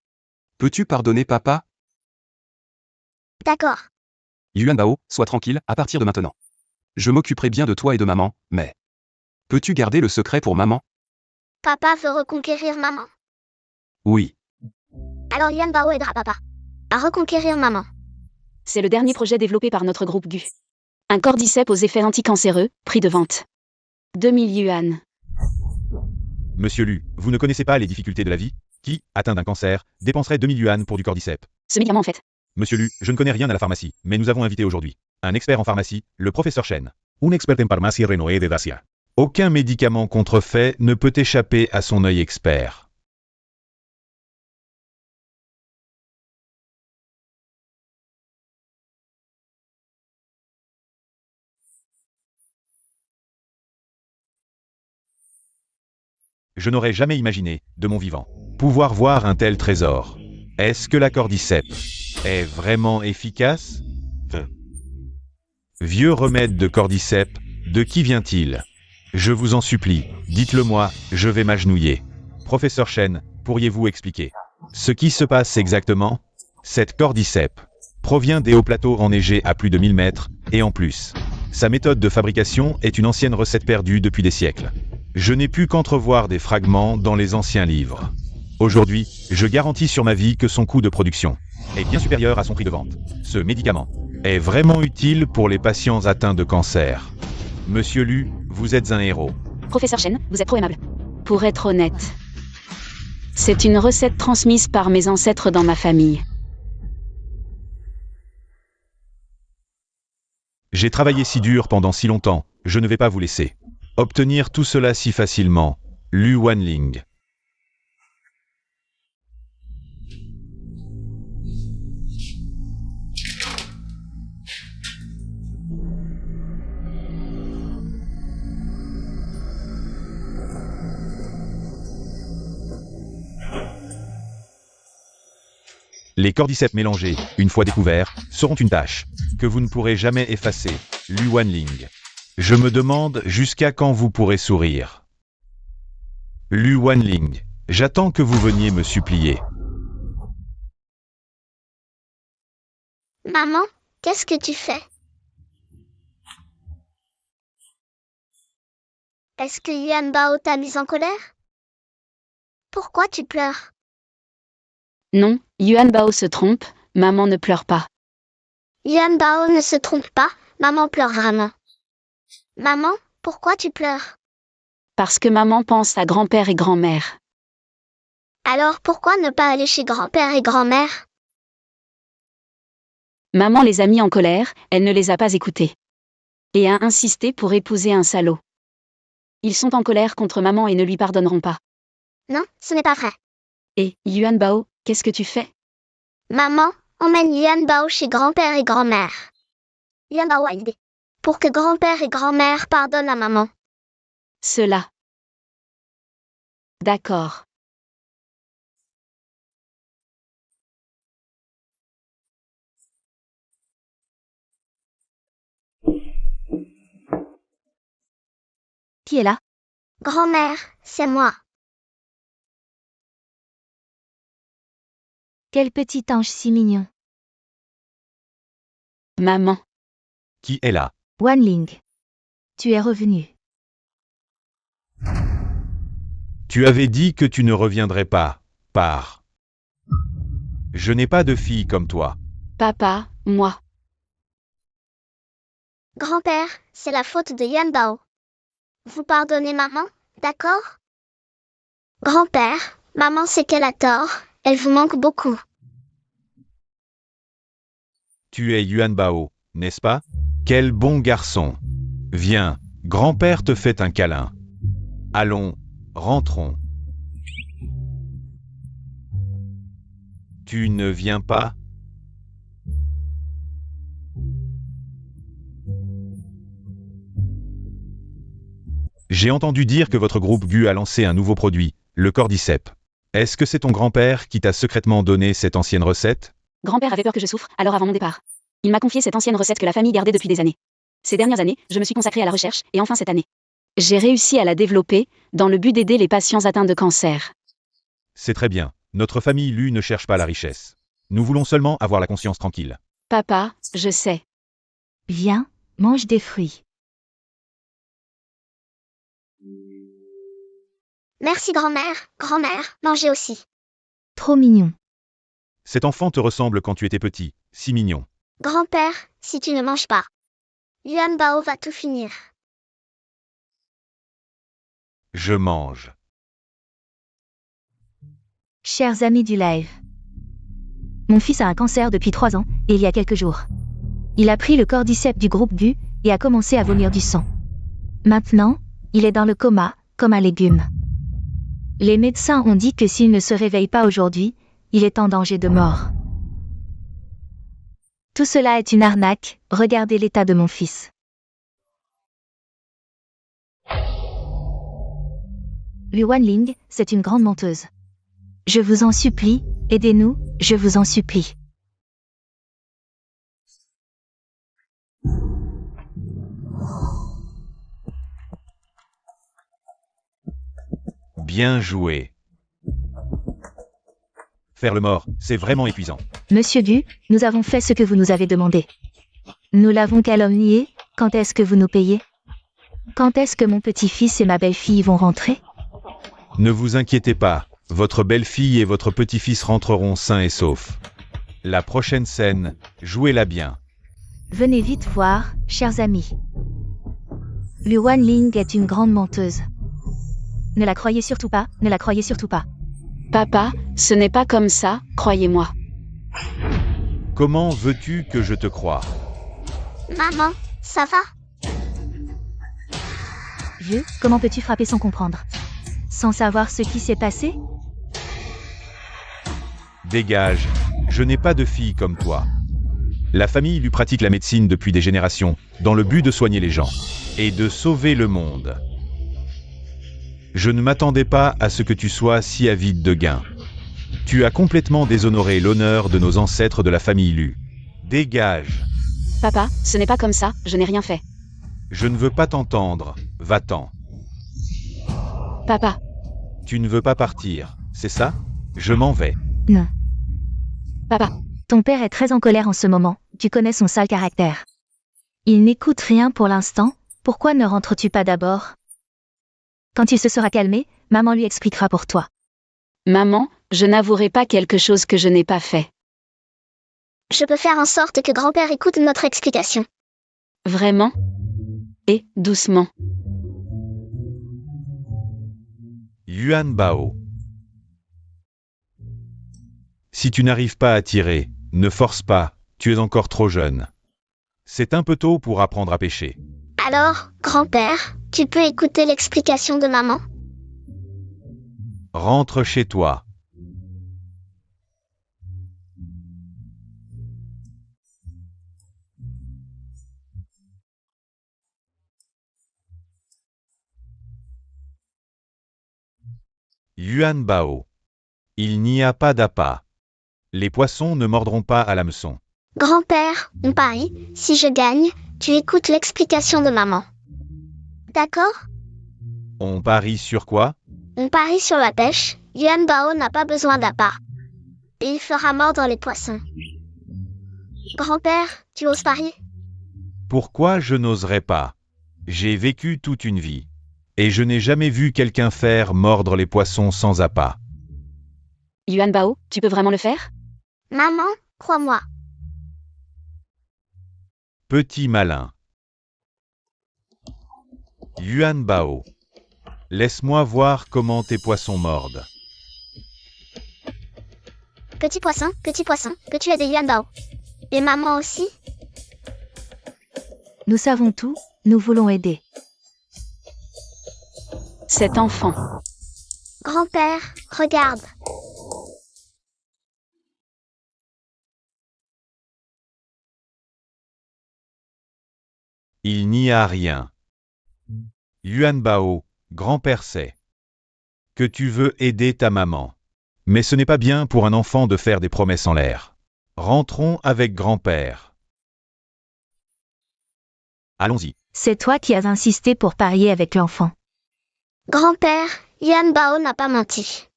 Peux-tu pardonner papa? D'accord. Yuan Bao, sois tranquille, à partir de maintenant. Je m'occuperai bien de toi et de maman, mais... Peux-tu garder le secret pour maman? Papa veut reconquérir maman. Oui. Alors Yuan Bao aidera papa à reconquérir maman. C'est le dernier projet développé par notre groupe GU. Un cordyceps aux effets anticancéreux, prix de vente. 2000 yuan. Monsieur Lu, vous ne connaissez pas les difficultés de la vie? Qui, atteint d'un cancer, dépenserait 2000 yuan pour du cordyceps? Ce médicament en fait. Monsieur Lu, je ne connais rien à la pharmacie, mais nous avons invité aujourd'hui un expert en pharmacie, le professeur Chen. Un expert en farmacia Renoé de Dacia. Aucun médicament contrefait ne peut échapper à son œil expert. Je n'aurais jamais imaginé, de mon vivant, pouvoir voir un tel trésor. Est-ce que la cordyceps est vraiment efficace? Vieux remède de cordyceps, de qui vient-il? Je vous en supplie, dites-le moi, je vais m'agenouiller. Professeur Chen, pourriez-vous expliquer ce qui se passe exactement? Cette cordyceps provient des hauts plateaux enneigés à plus de 1000 mètres, et en plus, sa méthode de fabrication est une ancienne recette perdue depuis des siècles. Je n'ai pu qu'entrevoir des fragments dans les anciens livres. Aujourd'hui, je garantis sur ma vie que son coût de production est bien supérieur à son prix de vente. Ce médicament est vraiment utile pour les patients atteints de cancer. Monsieur Lu, vous êtes un héros. Professeur Chen, vous êtes trop aimable. Pour être honnête, c'est une recette transmise par mes ancêtres dans ma famille. J'ai travaillé si dur pendant si longtemps, je ne vais pas vous laisser obtenir tout cela si facilement. Lu Wanling. Les cordyceps mélangés, une fois découverts, seront une tâche que vous ne pourrez jamais effacer. Lu Wanling. Je me demande jusqu'à quand vous pourrez sourire. Lu Wanling. J'attends que vous veniez me supplier. Maman, qu'est-ce que tu fais? Est-ce que Yuan Bao t'a mise en colère? Pourquoi tu pleures? Non, Yuan Bao se trompe, maman ne pleure pas. Yuan Bao ne se trompe pas, maman pleure vraiment. Maman, pourquoi tu pleures? Parce que maman pense à grand-père et grand-mère. Alors pourquoi ne pas aller chez grand-père et grand-mère? Maman les a mis en colère, elle ne les a pas écoutés. Et a insisté pour épouser un salaud. Ils sont en colère contre maman et ne lui pardonneront pas. Non, ce n'est pas vrai. Et, Yuan Bao, qu'est-ce que tu fais? Maman, emmène Yuan Bao chez grand-père et grand-mère. Yuan Bao a une idée. Pour que grand-père et grand-mère pardonnent à maman. Cela. D'accord. Qui est là? Grand-mère, c'est moi. Quel petit ange si mignon. Maman. Qui est là? Wanling. Tu es revenu. Tu avais dit que tu ne reviendrais pas. Pars. Je n'ai pas de fille comme toi. Papa, moi. Grand-père, c'est la faute de Yuan Bao. Vous pardonnez maman, d'accord? Grand-père, maman sait qu'elle a tort, elle vous manque beaucoup. Tu es Yuan Bao, n'est-ce pas? Quel bon garçon. Viens, grand-père te fait un câlin. Allons, rentrons. Tu ne viens pas? J'ai entendu dire que votre groupe GU a lancé un nouveau produit, le cordyceps. Est-ce que c'est ton grand-père qui t'a secrètement donné cette ancienne recette? Grand-père avait peur que je souffre, alors avant mon départ. Il m'a confié cette ancienne recette que la famille gardait depuis des années. Ces dernières années, je me suis consacrée à la recherche, et enfin cette année. J'ai réussi à la développer, dans le but d'aider les patients atteints de cancer. C'est très bien. Notre famille Lu ne cherche pas la richesse. Nous voulons seulement avoir la conscience tranquille. Papa, je sais. Viens, mange des fruits. Merci grand-mère, grand-mère, mangez aussi. Trop mignon. Cet enfant te ressemble quand tu étais petit, si mignon. Grand-père, si tu ne manges pas, Yuan Bao va tout finir. Je mange. Chers amis du live. Mon fils a un cancer depuis 3 ans, et il y a quelques jours. Il a pris le cordyceps du groupe GU, et a commencé à vomir du sang. Maintenant, il est dans le coma, comme un légume. Les médecins ont dit que s'il ne se réveille pas aujourd'hui, il est en danger de mort. Tout cela est une arnaque, regardez l'état de mon fils. Lu Wanling, c'est une grande menteuse. Je vous en supplie, aidez-nous, je vous en supplie. Bien joué. Faire le mort, c'est vraiment épuisant. Monsieur GU, nous avons fait ce que vous nous avez demandé. Nous l'avons calomnié, quand est-ce que vous nous payez? Quand est-ce que mon petit-fils et ma belle-fille vont rentrer? Ne vous inquiétez pas, votre belle-fille et votre petit-fils rentreront sains et saufs. La prochaine scène, jouez-la bien. Venez vite voir, chers amis. Lu Wanling est une grande menteuse. Ne la croyez surtout pas, ne la croyez surtout pas. Papa, ce n'est pas comme ça, croyez-moi. Comment veux-tu que je te croie? Maman, ça va? Vieux, comment peux-tu frapper sans comprendre? Sans savoir ce qui s'est passé? Dégage, je n'ai pas de fille comme toi. La famille lui pratique la médecine depuis des générations, dans le but de soigner les gens et de sauver le monde. Je ne m'attendais pas à ce que tu sois si avide de gain. Tu as complètement déshonoré l'honneur de nos ancêtres de la famille Lu. Dégage. Papa, ce n'est pas comme ça, je n'ai rien fait. Je ne veux pas t'entendre, va-t'en. Papa, Tu ne veux pas partir, c'est ça? Je m'en vais. Non. papa, Ton père est très en colère en ce moment, tu connais son sale caractère. Il n'écoute rien pour l'instant, pourquoi ne rentres-tu pas d'abord? Quand il se sera calmé, maman lui expliquera pour toi. maman, je n'avouerai pas quelque chose que je n'ai pas fait. Je peux faire en sorte que grand-père écoute notre explication. Vraiment? Et, doucement. Yuan Bao. Si tu n'arrives pas à tirer, ne force pas, tu es encore trop jeune. C'est un peu tôt pour apprendre à pêcher. Alors, grand-père, tu peux écouter l'explication de maman? Rentre chez toi. Yuan Bao. Il n'y a pas d'appât. Les poissons ne mordront pas à l'hameçon. Grand-père, on parie, si je gagne, tu écoutes l'explication de maman. D'accord? On parie sur quoi? On parie sur la pêche, Yuan Bao n'a pas besoin d'appât. Et il fera mordre les poissons. Grand-père, tu oses parier? Pourquoi je n'oserais pas? J'ai vécu toute une vie. Et je n'ai jamais vu quelqu'un faire mordre les poissons sans appât. Yuan Bao, tu peux vraiment le faire? Maman, crois-moi. Petit malin. Yuan Bao. Laisse-moi voir comment tes poissons mordent. Petit poisson, peux-tu aider Yuan Bao? Et maman aussi? Nous savons tout, nous voulons aider. Cet enfant. Grand-père, regarde. Il n'y a rien. Yuan Bao, grand-père sait que tu veux aider ta maman. Mais ce n'est pas bien pour un enfant de faire des promesses en l'air. Rentrons avec grand-père. Allons-y. C'est toi qui as insisté pour parier avec l'enfant. Grand-père, Yuan Bao n'a pas menti.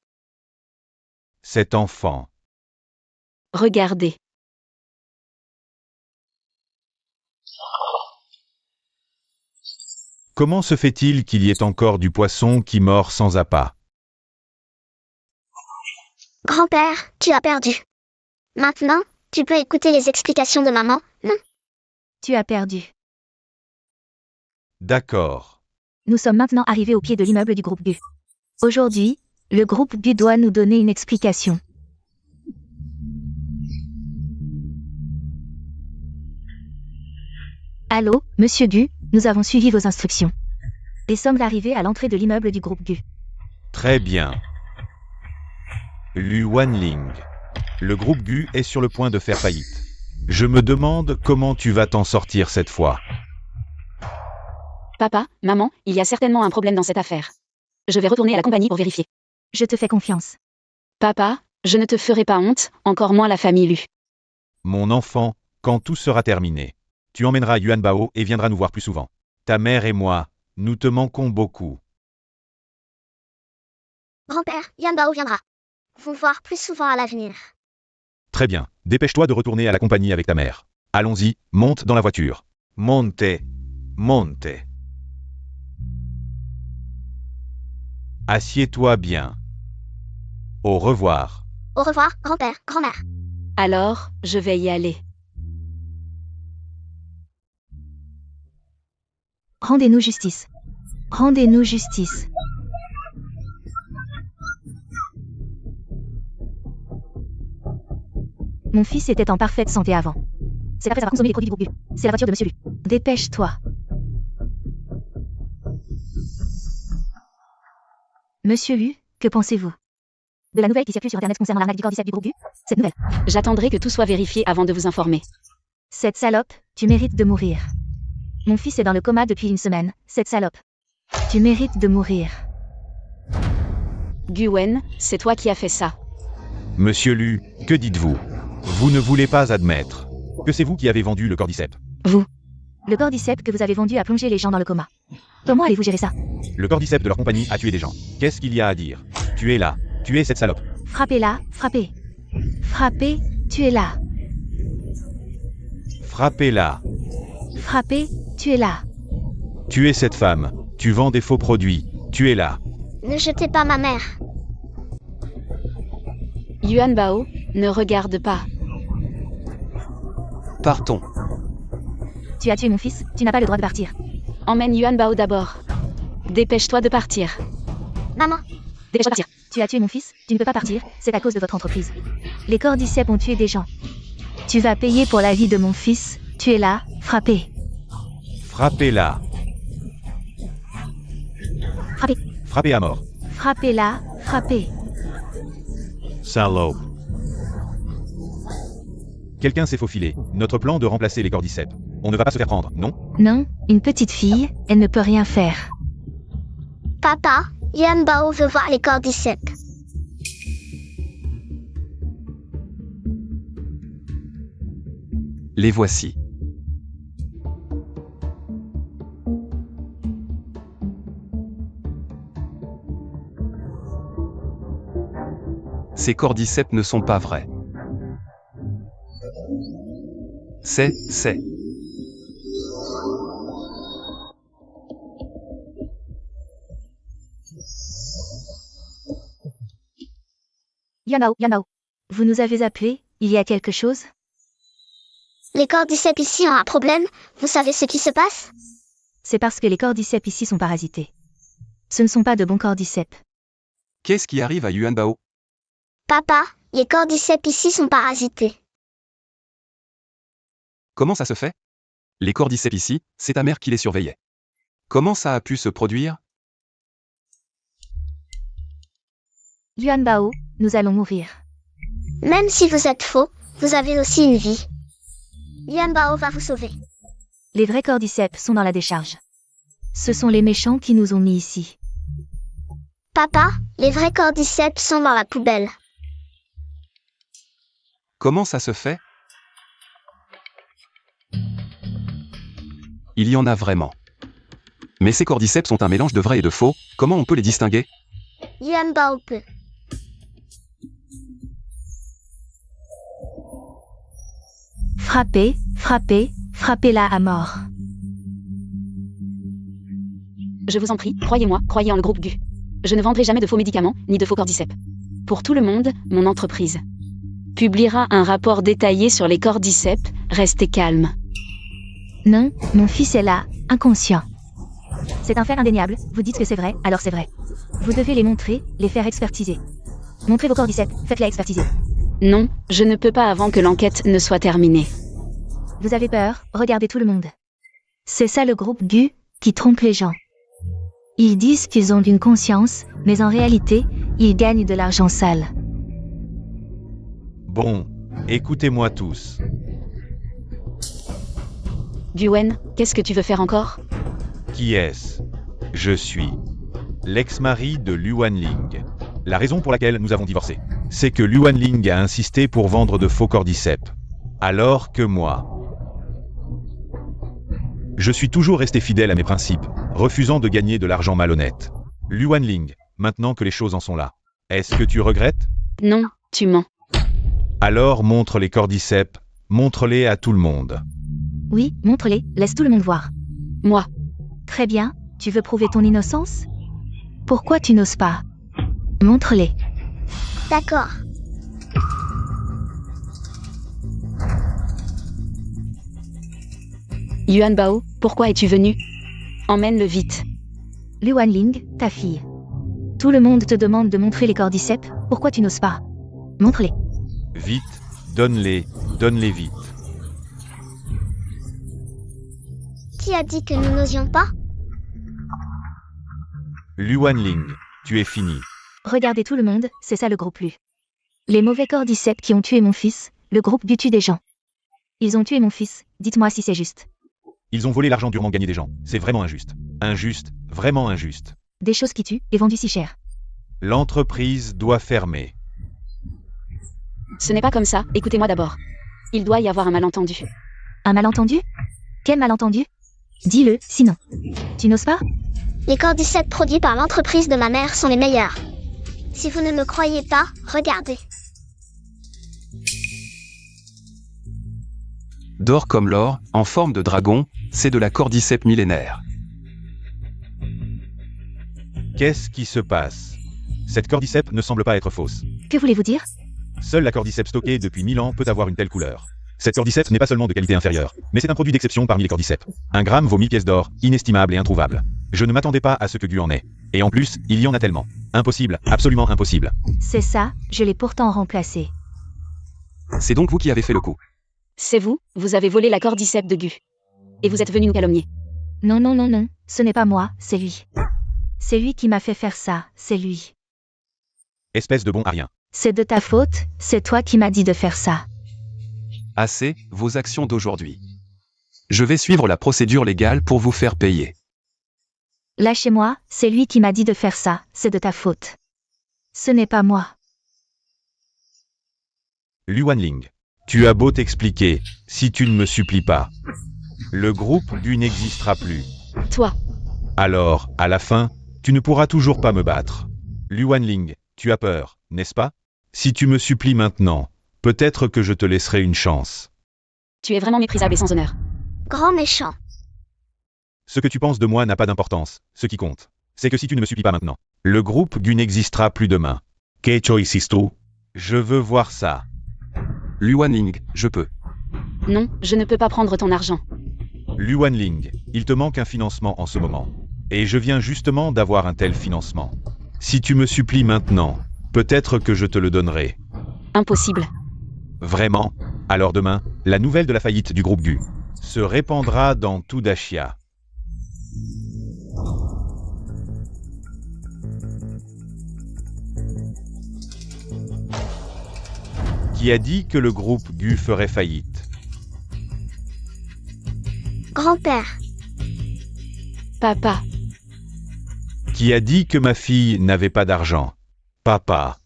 Cet enfant. Regardez. Comment se fait-il qu'il y ait encore du poisson qui mord sans appât? Grand-père, tu as perdu. Maintenant, tu peux écouter les explications de maman, non? Tu as perdu. D'accord. Nous sommes maintenant arrivés au pied de l'immeuble du groupe Gu. Aujourd'hui, le groupe Gu doit nous donner une explication. Allô, monsieur Gu, nous avons suivi vos instructions. Et sommes arrivés à l'entrée de l'immeuble du groupe Gu. Très bien. Lu Wanling. Le groupe Gu est sur le point de faire faillite. Je me demande comment tu vas t'en sortir cette fois. Papa, maman, il y a certainement un problème dans cette affaire. Je vais retourner à la compagnie pour vérifier. Je te fais confiance. Papa, je ne te ferai pas honte, encore moins la famille Lu. Mon enfant, quand tout sera terminé, tu emmèneras Yuan Bao et viendras nous voir plus souvent. Ta mère et moi, nous te manquons beaucoup. Grand-père, Yuan Bao viendra. Vous voir plus souvent à l'avenir. Très bien, dépêche-toi de retourner à la compagnie avec ta mère. Allons-y, monte dans la voiture. Monte, monte. Assieds-toi bien. Au revoir. Au revoir, grand-père, grand-mère. Alors, je vais y aller. Rendez-nous justice. Rendez-nous justice. Mon fils était en parfaite santé avant. C'est après avoir consommé les produits du groupe Gu. C'est la voiture de monsieur Lu. Dépêche-toi. Monsieur Lu, que pensez-vous de la nouvelle qui circule sur Internet concernant l'arnaque du cordyceps du groupe Gu? Cette nouvelle. J'attendrai que tout soit vérifié avant de vous informer. Cette salope, tu mérites de mourir. Mon fils est dans le coma depuis une semaine. Cette salope. Tu mérites de mourir. Guen, c'est toi qui as fait ça. Monsieur Lu, que dites-vous? Vous ne voulez pas admettre que c'est vous qui avez vendu le cordyceps. Vous. Le cordyceps que vous avez vendu a plongé les gens dans le coma. Comment allez-vous gérer ça? Le cordyceps de leur compagnie a tué des gens. Qu'est-ce qu'il y a à dire? Tuez-la. Tuez cette salope. Frappez-la, frappez. Frappez, tuez-la. Frappez-la. Frappez, tuez-la. Tuez cette femme. Tu vends des faux produits. Tuez-la. Ne jetez pas ma mère. Yuan Bao, ne regarde pas. Partons. Tu as tué mon fils, tu n'as pas le droit de partir. Emmène Yuan Bao d'abord. Dépêche-toi de partir. Maman, Dépêche-toi de partir. Tu as tué mon fils, tu ne peux pas partir, c'est à cause de votre entreprise. Les cordyceps ont tué des gens. Tu vas payer pour la vie de mon fils, tuez-la, frappez. Frappez-la. Frappez. Frappez à mort. Frappez-la, frappez. Salope. Quelqu'un s'est faufilé. Notre plan de remplacer les cordyceps. On ne va pas se faire prendre, non? Non, une petite fille, elle ne peut rien faire. papa, Yuan Bao veut voir les cordyceps. Les voici. Ces cordyceps ne sont pas vrais. C'est. Yuan Bao, vous nous avez appelés, il y a quelque chose? Les cordyceps ici ont un problème, vous savez ce qui se passe? C'est parce que les cordyceps ici sont parasités. Ce ne sont pas de bons cordyceps. Qu'est-ce qui arrive à Yuan Bao? Papa, les cordyceps ici sont parasités. Comment ça se fait? Les cordyceps ici, c'est ta mère qui les surveillait. Comment ça a pu se produire? Yuan Bao, nous allons mourir. Même si vous êtes faux, vous avez aussi une vie. Yuan Bao va vous sauver. Les vrais cordyceps sont dans la décharge. Ce sont les méchants qui nous ont mis ici. Papa, les vrais cordyceps sont dans la poubelle. Comment ça se fait? Il y en a vraiment. Mais ces cordyceps sont un mélange de vrai et de faux, comment on peut les distinguer? Yuan Bao peut. Frappez, frappez, frappez-la à mort. Je vous en prie, croyez-moi, croyez en le groupe GU. Je ne vendrai jamais de faux médicaments, ni de faux cordyceps. Pour tout le monde, mon entreprise publiera un rapport détaillé sur les cordyceps, restez calme. Non, mon fils est là, inconscient. C'est un fait indéniable, vous dites que c'est vrai, alors c'est vrai. Vous devez les montrer, les faire expertiser. Montrez vos cordyceps, faites-les expertiser. Non, je ne peux pas avant que l'enquête ne soit terminée. Vous avez peur, regardez tout le monde. C'est ça le groupe GU, qui trompe les gens. Ils disent qu'ils ont une conscience, mais en réalité, ils gagnent de l'argent sale. Bon, écoutez-moi tous. Guen, qu'est-ce que tu veux faire encore? Qui est-ce? Je suis l'ex-mari de Luan Ling. La raison pour laquelle nous avons divorcé, c'est que Luan Ling a insisté pour vendre de faux cordyceps. Alors que moi, je suis toujours resté fidèle à mes principes, refusant de gagner de l'argent malhonnête. Luan Ling, maintenant que les choses en sont là, est-ce que tu regrettes? Non, tu mens. Alors montre les cordyceps, montre-les à tout le monde. Oui, montre-les, laisse tout le monde voir. Moi. Très bien, tu veux prouver ton innocence? Pourquoi tu n'oses pas? Montre-les. D'accord. Yuan Bao, pourquoi es-tu venu? Emmène-le vite. Luan Ling, ta fille. Tout le monde te demande de montrer les cordyceps, pourquoi tu n'oses pas? Montre-les. Vite, donne-les vite. Qui a dit que nous n'osions pas? Luan Ling, tu es fini. Regardez tout le monde, c'est ça le groupe Lu. Les mauvais cordyceps qui ont tué mon fils, le groupe GU tue des gens. Ils ont tué mon fils, dites-moi si c'est juste. Ils ont volé l'argent durement gagné des gens. C'est vraiment injuste. Injuste, vraiment injuste. Des choses qui tuent, et vendues si cher. L'entreprise doit fermer. Ce n'est pas comme ça, écoutez-moi d'abord. Il doit y avoir un malentendu. Un malentendu? Quel malentendu? Dis-le, sinon. Tu n'oses pas? Les cordyceps produits par l'entreprise de ma mère sont les meilleurs. Si vous ne me croyez pas, regardez. D'or comme l'or, en forme de dragon, c'est de la cordyceps millénaire. Qu'est-ce qui se passe? Cette cordyceps ne semble pas être fausse. Que voulez-vous dire? Seule la cordyceps stockée depuis 1000 ans peut avoir une telle couleur. Cette cordyceps n'est pas seulement de qualité inférieure, mais c'est un produit d'exception parmi les cordyceps. Un gramme vaut 1000 pièces d'or, inestimable et introuvable. Je ne m'attendais pas à ce que Gu en ait. Et en plus, il y en a tellement. Impossible, absolument impossible. C'est ça, je l'ai pourtant remplacé. C'est donc vous qui avez fait le coup. C'est vous, vous avez volé la cordyceps de Gu. Et vous êtes venu nous calomnier. Non, non, non, non, ce n'est pas moi, c'est lui. C'est lui qui m'a fait faire ça, c'est lui. Espèce de bon à rien. C'est de ta faute, c'est toi qui m'as dit de faire ça. Assez, vos actions d'aujourd'hui. Je vais suivre la procédure légale pour vous faire payer. Lâchez-moi, c'est lui qui m'a dit de faire ça, c'est de ta faute. Ce n'est pas moi. Lu Wanling. Tu as beau t'expliquer, si tu ne me supplies pas. Le groupe Gu n'existera plus. Toi, Alors, à la fin, tu ne pourras toujours pas me battre. Lu Wanling, tu as peur, n'est-ce pas? Si tu me supplies maintenant, peut-être que je te laisserai une chance. tu es vraiment méprisable et sans honneur. Grand méchant. Ce que tu penses de moi n'a pas d'importance. Ce qui compte, c'est que si tu ne me supplies pas maintenant, le groupe Gu n'existera plus demain. Que choisistu? Je veux voir ça. Lu Wanling, je peux. Non, je ne peux pas prendre ton argent. Lu Wanling, il te manque un financement en ce moment. Et je viens justement d'avoir un tel financement. Si tu me supplies maintenant, peut-être que je te le donnerai. Impossible. Vraiment? Alors demain, la nouvelle de la faillite du groupe Gu se répandra dans tout Dashia. Qui a dit que le groupe Gu ferait faillite? Grand-père. Papa, Qui a dit que ma fille n'avait pas d'argent? Papa.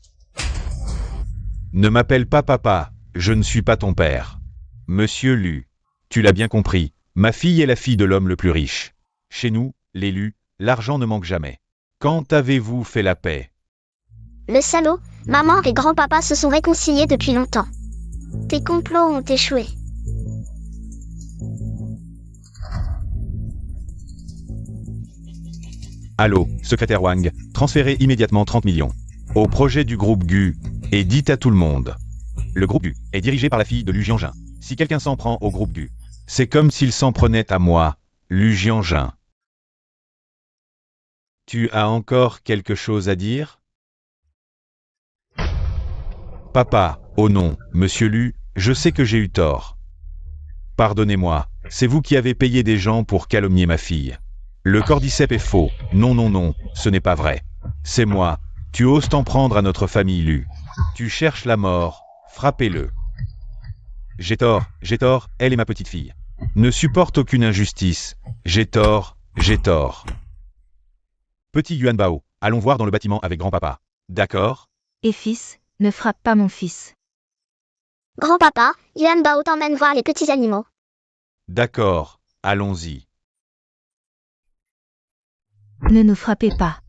Ne m'appelle pas papa, je ne suis pas ton père. Monsieur Lu, tu l'as bien compris, ma fille est la fille de l'homme le plus riche. Chez nous, les Lu, l'argent ne manque jamais. Quand avez-vous fait la paix? Le salaud, maman et grand-papa se sont réconciliés depuis longtemps. Tes complots ont échoué. Allô, secrétaire Wang, transférez immédiatement 30 millions au projet du groupe Gu, et dites à tout le monde. Le groupe Gu est dirigé par la fille de Lu Jianjin. Si quelqu'un s'en prend au groupe Gu, c'est comme s'il s'en prenait à moi, Lu Jianjin. Tu as encore quelque chose à dire? Papa, oh non, monsieur Lu, je sais que j'ai eu tort. Pardonnez-moi, c'est vous qui avez payé des gens pour calomnier ma fille. Le cordyceps est faux. Non, non, non, ce n'est pas vrai. C'est moi. Tu oses t'en prendre à notre famille Lu. Tu cherches la mort. Frappez-le. J'ai tort, elle est ma petite fille. Ne supporte aucune injustice. J'ai tort, j'ai tort. Petit Yuan Bao, allons voir dans le bâtiment avec grand-papa. D'accord? Et fils, ne frappe pas mon fils. Grand-papa, Yuan Bao t'emmène voir les petits animaux. D'accord, allons-y. Ne nous frappez pas.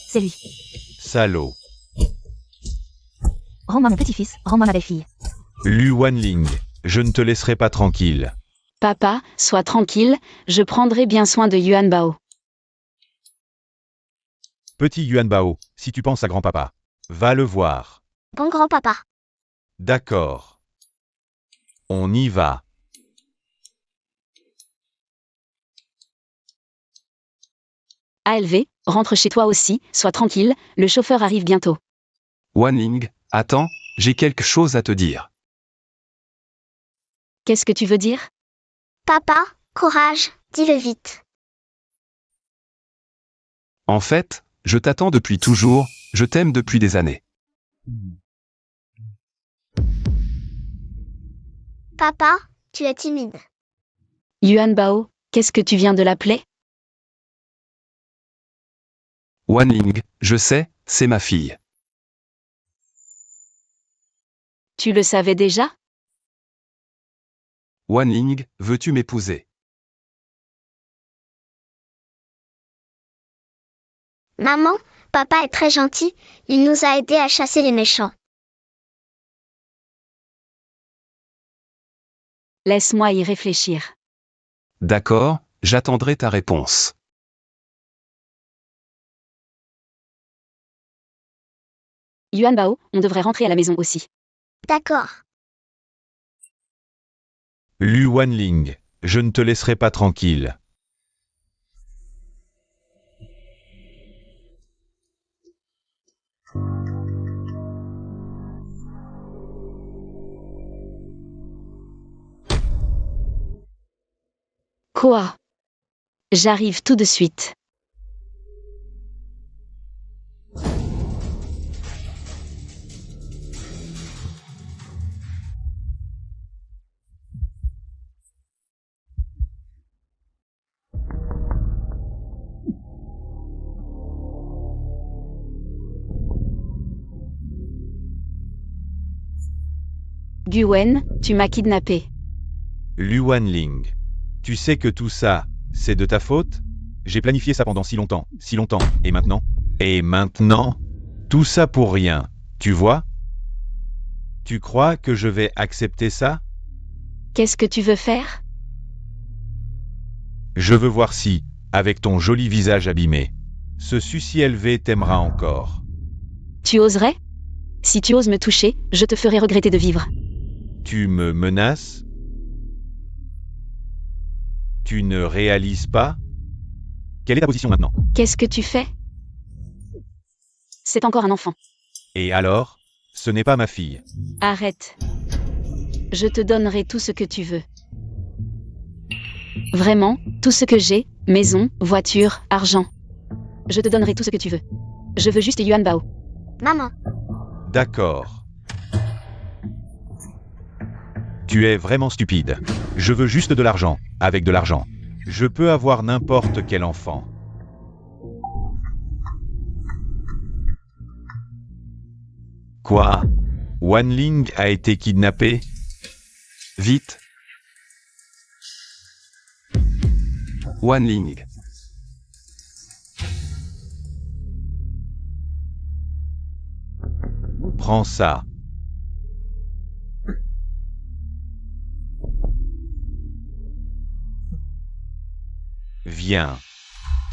C'est lui. Salaud. Rends-moi mon petit-fils, rends-moi ma belle-fille. Lu Wanling, je ne te laisserai pas tranquille. papa, sois tranquille, je prendrai bien soin de Yuan Bao. Petit Yuan Bao, si tu penses à grand-papa, va le voir. Bon grand-papa. D'accord. On y va. ALV, rentre chez toi aussi, sois tranquille, le chauffeur arrive bientôt. Wanling, attends, j'ai quelque chose à te dire. Qu'est-ce que tu veux dire? Papa, courage, dis-le vite. En fait, je t'attends depuis toujours, je t'aime depuis des années. Papa, tu es timide. Yuan Bao, qu'est-ce que tu viens de l'appeler? Wanling, je sais, c'est ma fille. Tu le savais déjà? Wanling, veux-tu m'épouser? Maman, papa est très gentil, il nous a aidés à chasser les méchants. Laisse-moi y réfléchir. D'accord, j'attendrai ta réponse. Yuan Bao, on devrait rentrer à la maison aussi. D'accord. Lu Wanling, je ne te laisserai pas tranquille. Quoi? J'arrive tout de suite. Guen, tu m'as kidnappé. Lu Wanling, tu sais que tout ça, c'est de ta faute? J'ai planifié ça pendant si longtemps, et maintenant? Et maintenant? Tout ça pour rien, tu vois? Tu crois que je vais accepter ça? Qu'est-ce que tu veux faire? Je veux voir si, avec ton joli visage abîmé, ce suci élevé t'aimera encore. Tu oserais? Si tu oses me toucher, je te ferai regretter de vivre. Tu me menaces? Tu ne réalises pas? Quelle est ta position maintenant? Qu'est-ce que tu fais? C'est encore un enfant. Et alors? Ce n'est pas ma fille. Arrête. Je te donnerai tout ce que tu veux. Vraiment, tout ce que j'ai, maison, voiture, argent. Je te donnerai tout ce que tu veux. Je veux juste Yuan Bao. Maman, D'accord. Tu es vraiment stupide. Je veux juste de l'argent, avec de l'argent. Je peux avoir n'importe quel enfant. Quoi? Wanling a été kidnappé? Vite. Wanling. Prends ça. Viens.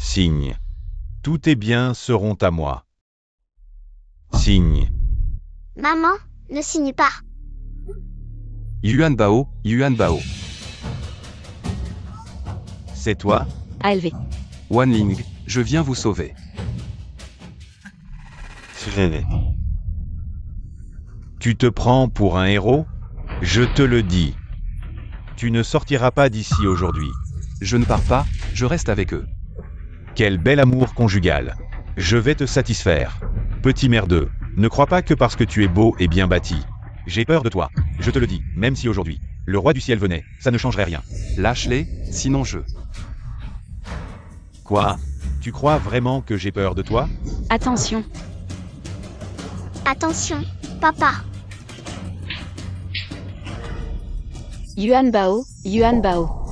Signe. Tous tes biens seront à moi. Signe. maman, ne signe pas. Yuan Bao, Yuan Bao. C'est toi? ALV. Wanling, je viens vous sauver. Tu te prends pour un héros? Je te le dis. Tu ne sortiras pas d'ici aujourd'hui. Je ne pars pas, je reste avec eux. Quel bel amour conjugal. Je vais te satisfaire. Petit merdeux, ne crois pas que parce que tu es beau et bien bâti. J'ai peur de toi, je te le dis, même si aujourd'hui, le roi du ciel venait, ça ne changerait rien. Lâche-les, sinon je... Quoi? Tu crois vraiment que j'ai peur de toi? Attention. Attention, papa. Yuan Bao, Yuan Bao.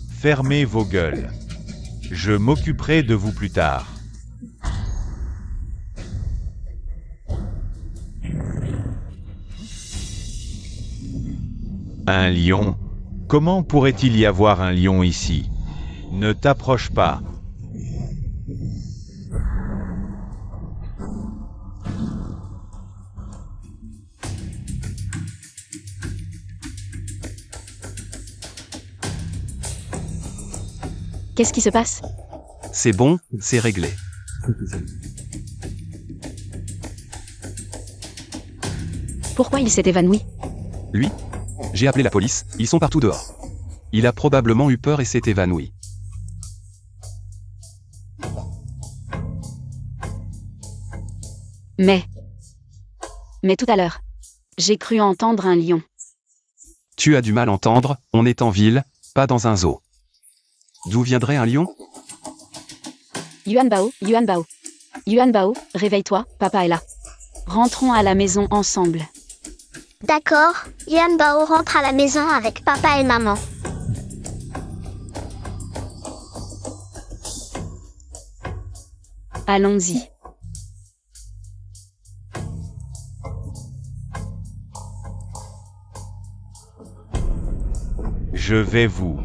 Fermez vos gueules. Je m'occuperai de vous plus tard. Un lion? Comment pourrait-il y avoir un lion ici? Ne t'approche pas. Qu'est-ce qui se passe? C'est bon, c'est réglé. Pourquoi il s'est évanoui? Lui? J'ai appelé la police, ils sont partout dehors. Il a probablement eu peur et s'est évanoui. Mais tout à l'heure, j'ai cru entendre un lion. Tu as du mal à entendre, on est en ville, pas dans un zoo. D'où viendrait un lion? Yuan Bao, Yuan Bao. Yuan Bao, réveille-toi, papa est là. Rentrons à la maison ensemble. D'accord, Yuan Bao rentre à la maison avec papa et maman. Allons-y. Je vais vous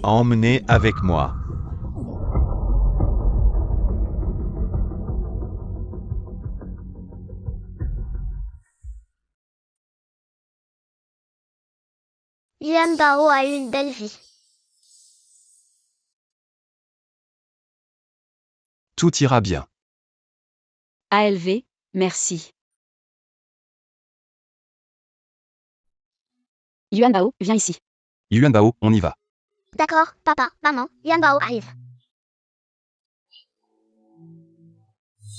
emmener avec moi. Yuan Bao a eu une belle vie. Tout ira bien. ALV, merci. Yuan Bao, viens ici. Yuan Bao, on y va. D'accord, papa, maman, Yuan Bao arrive.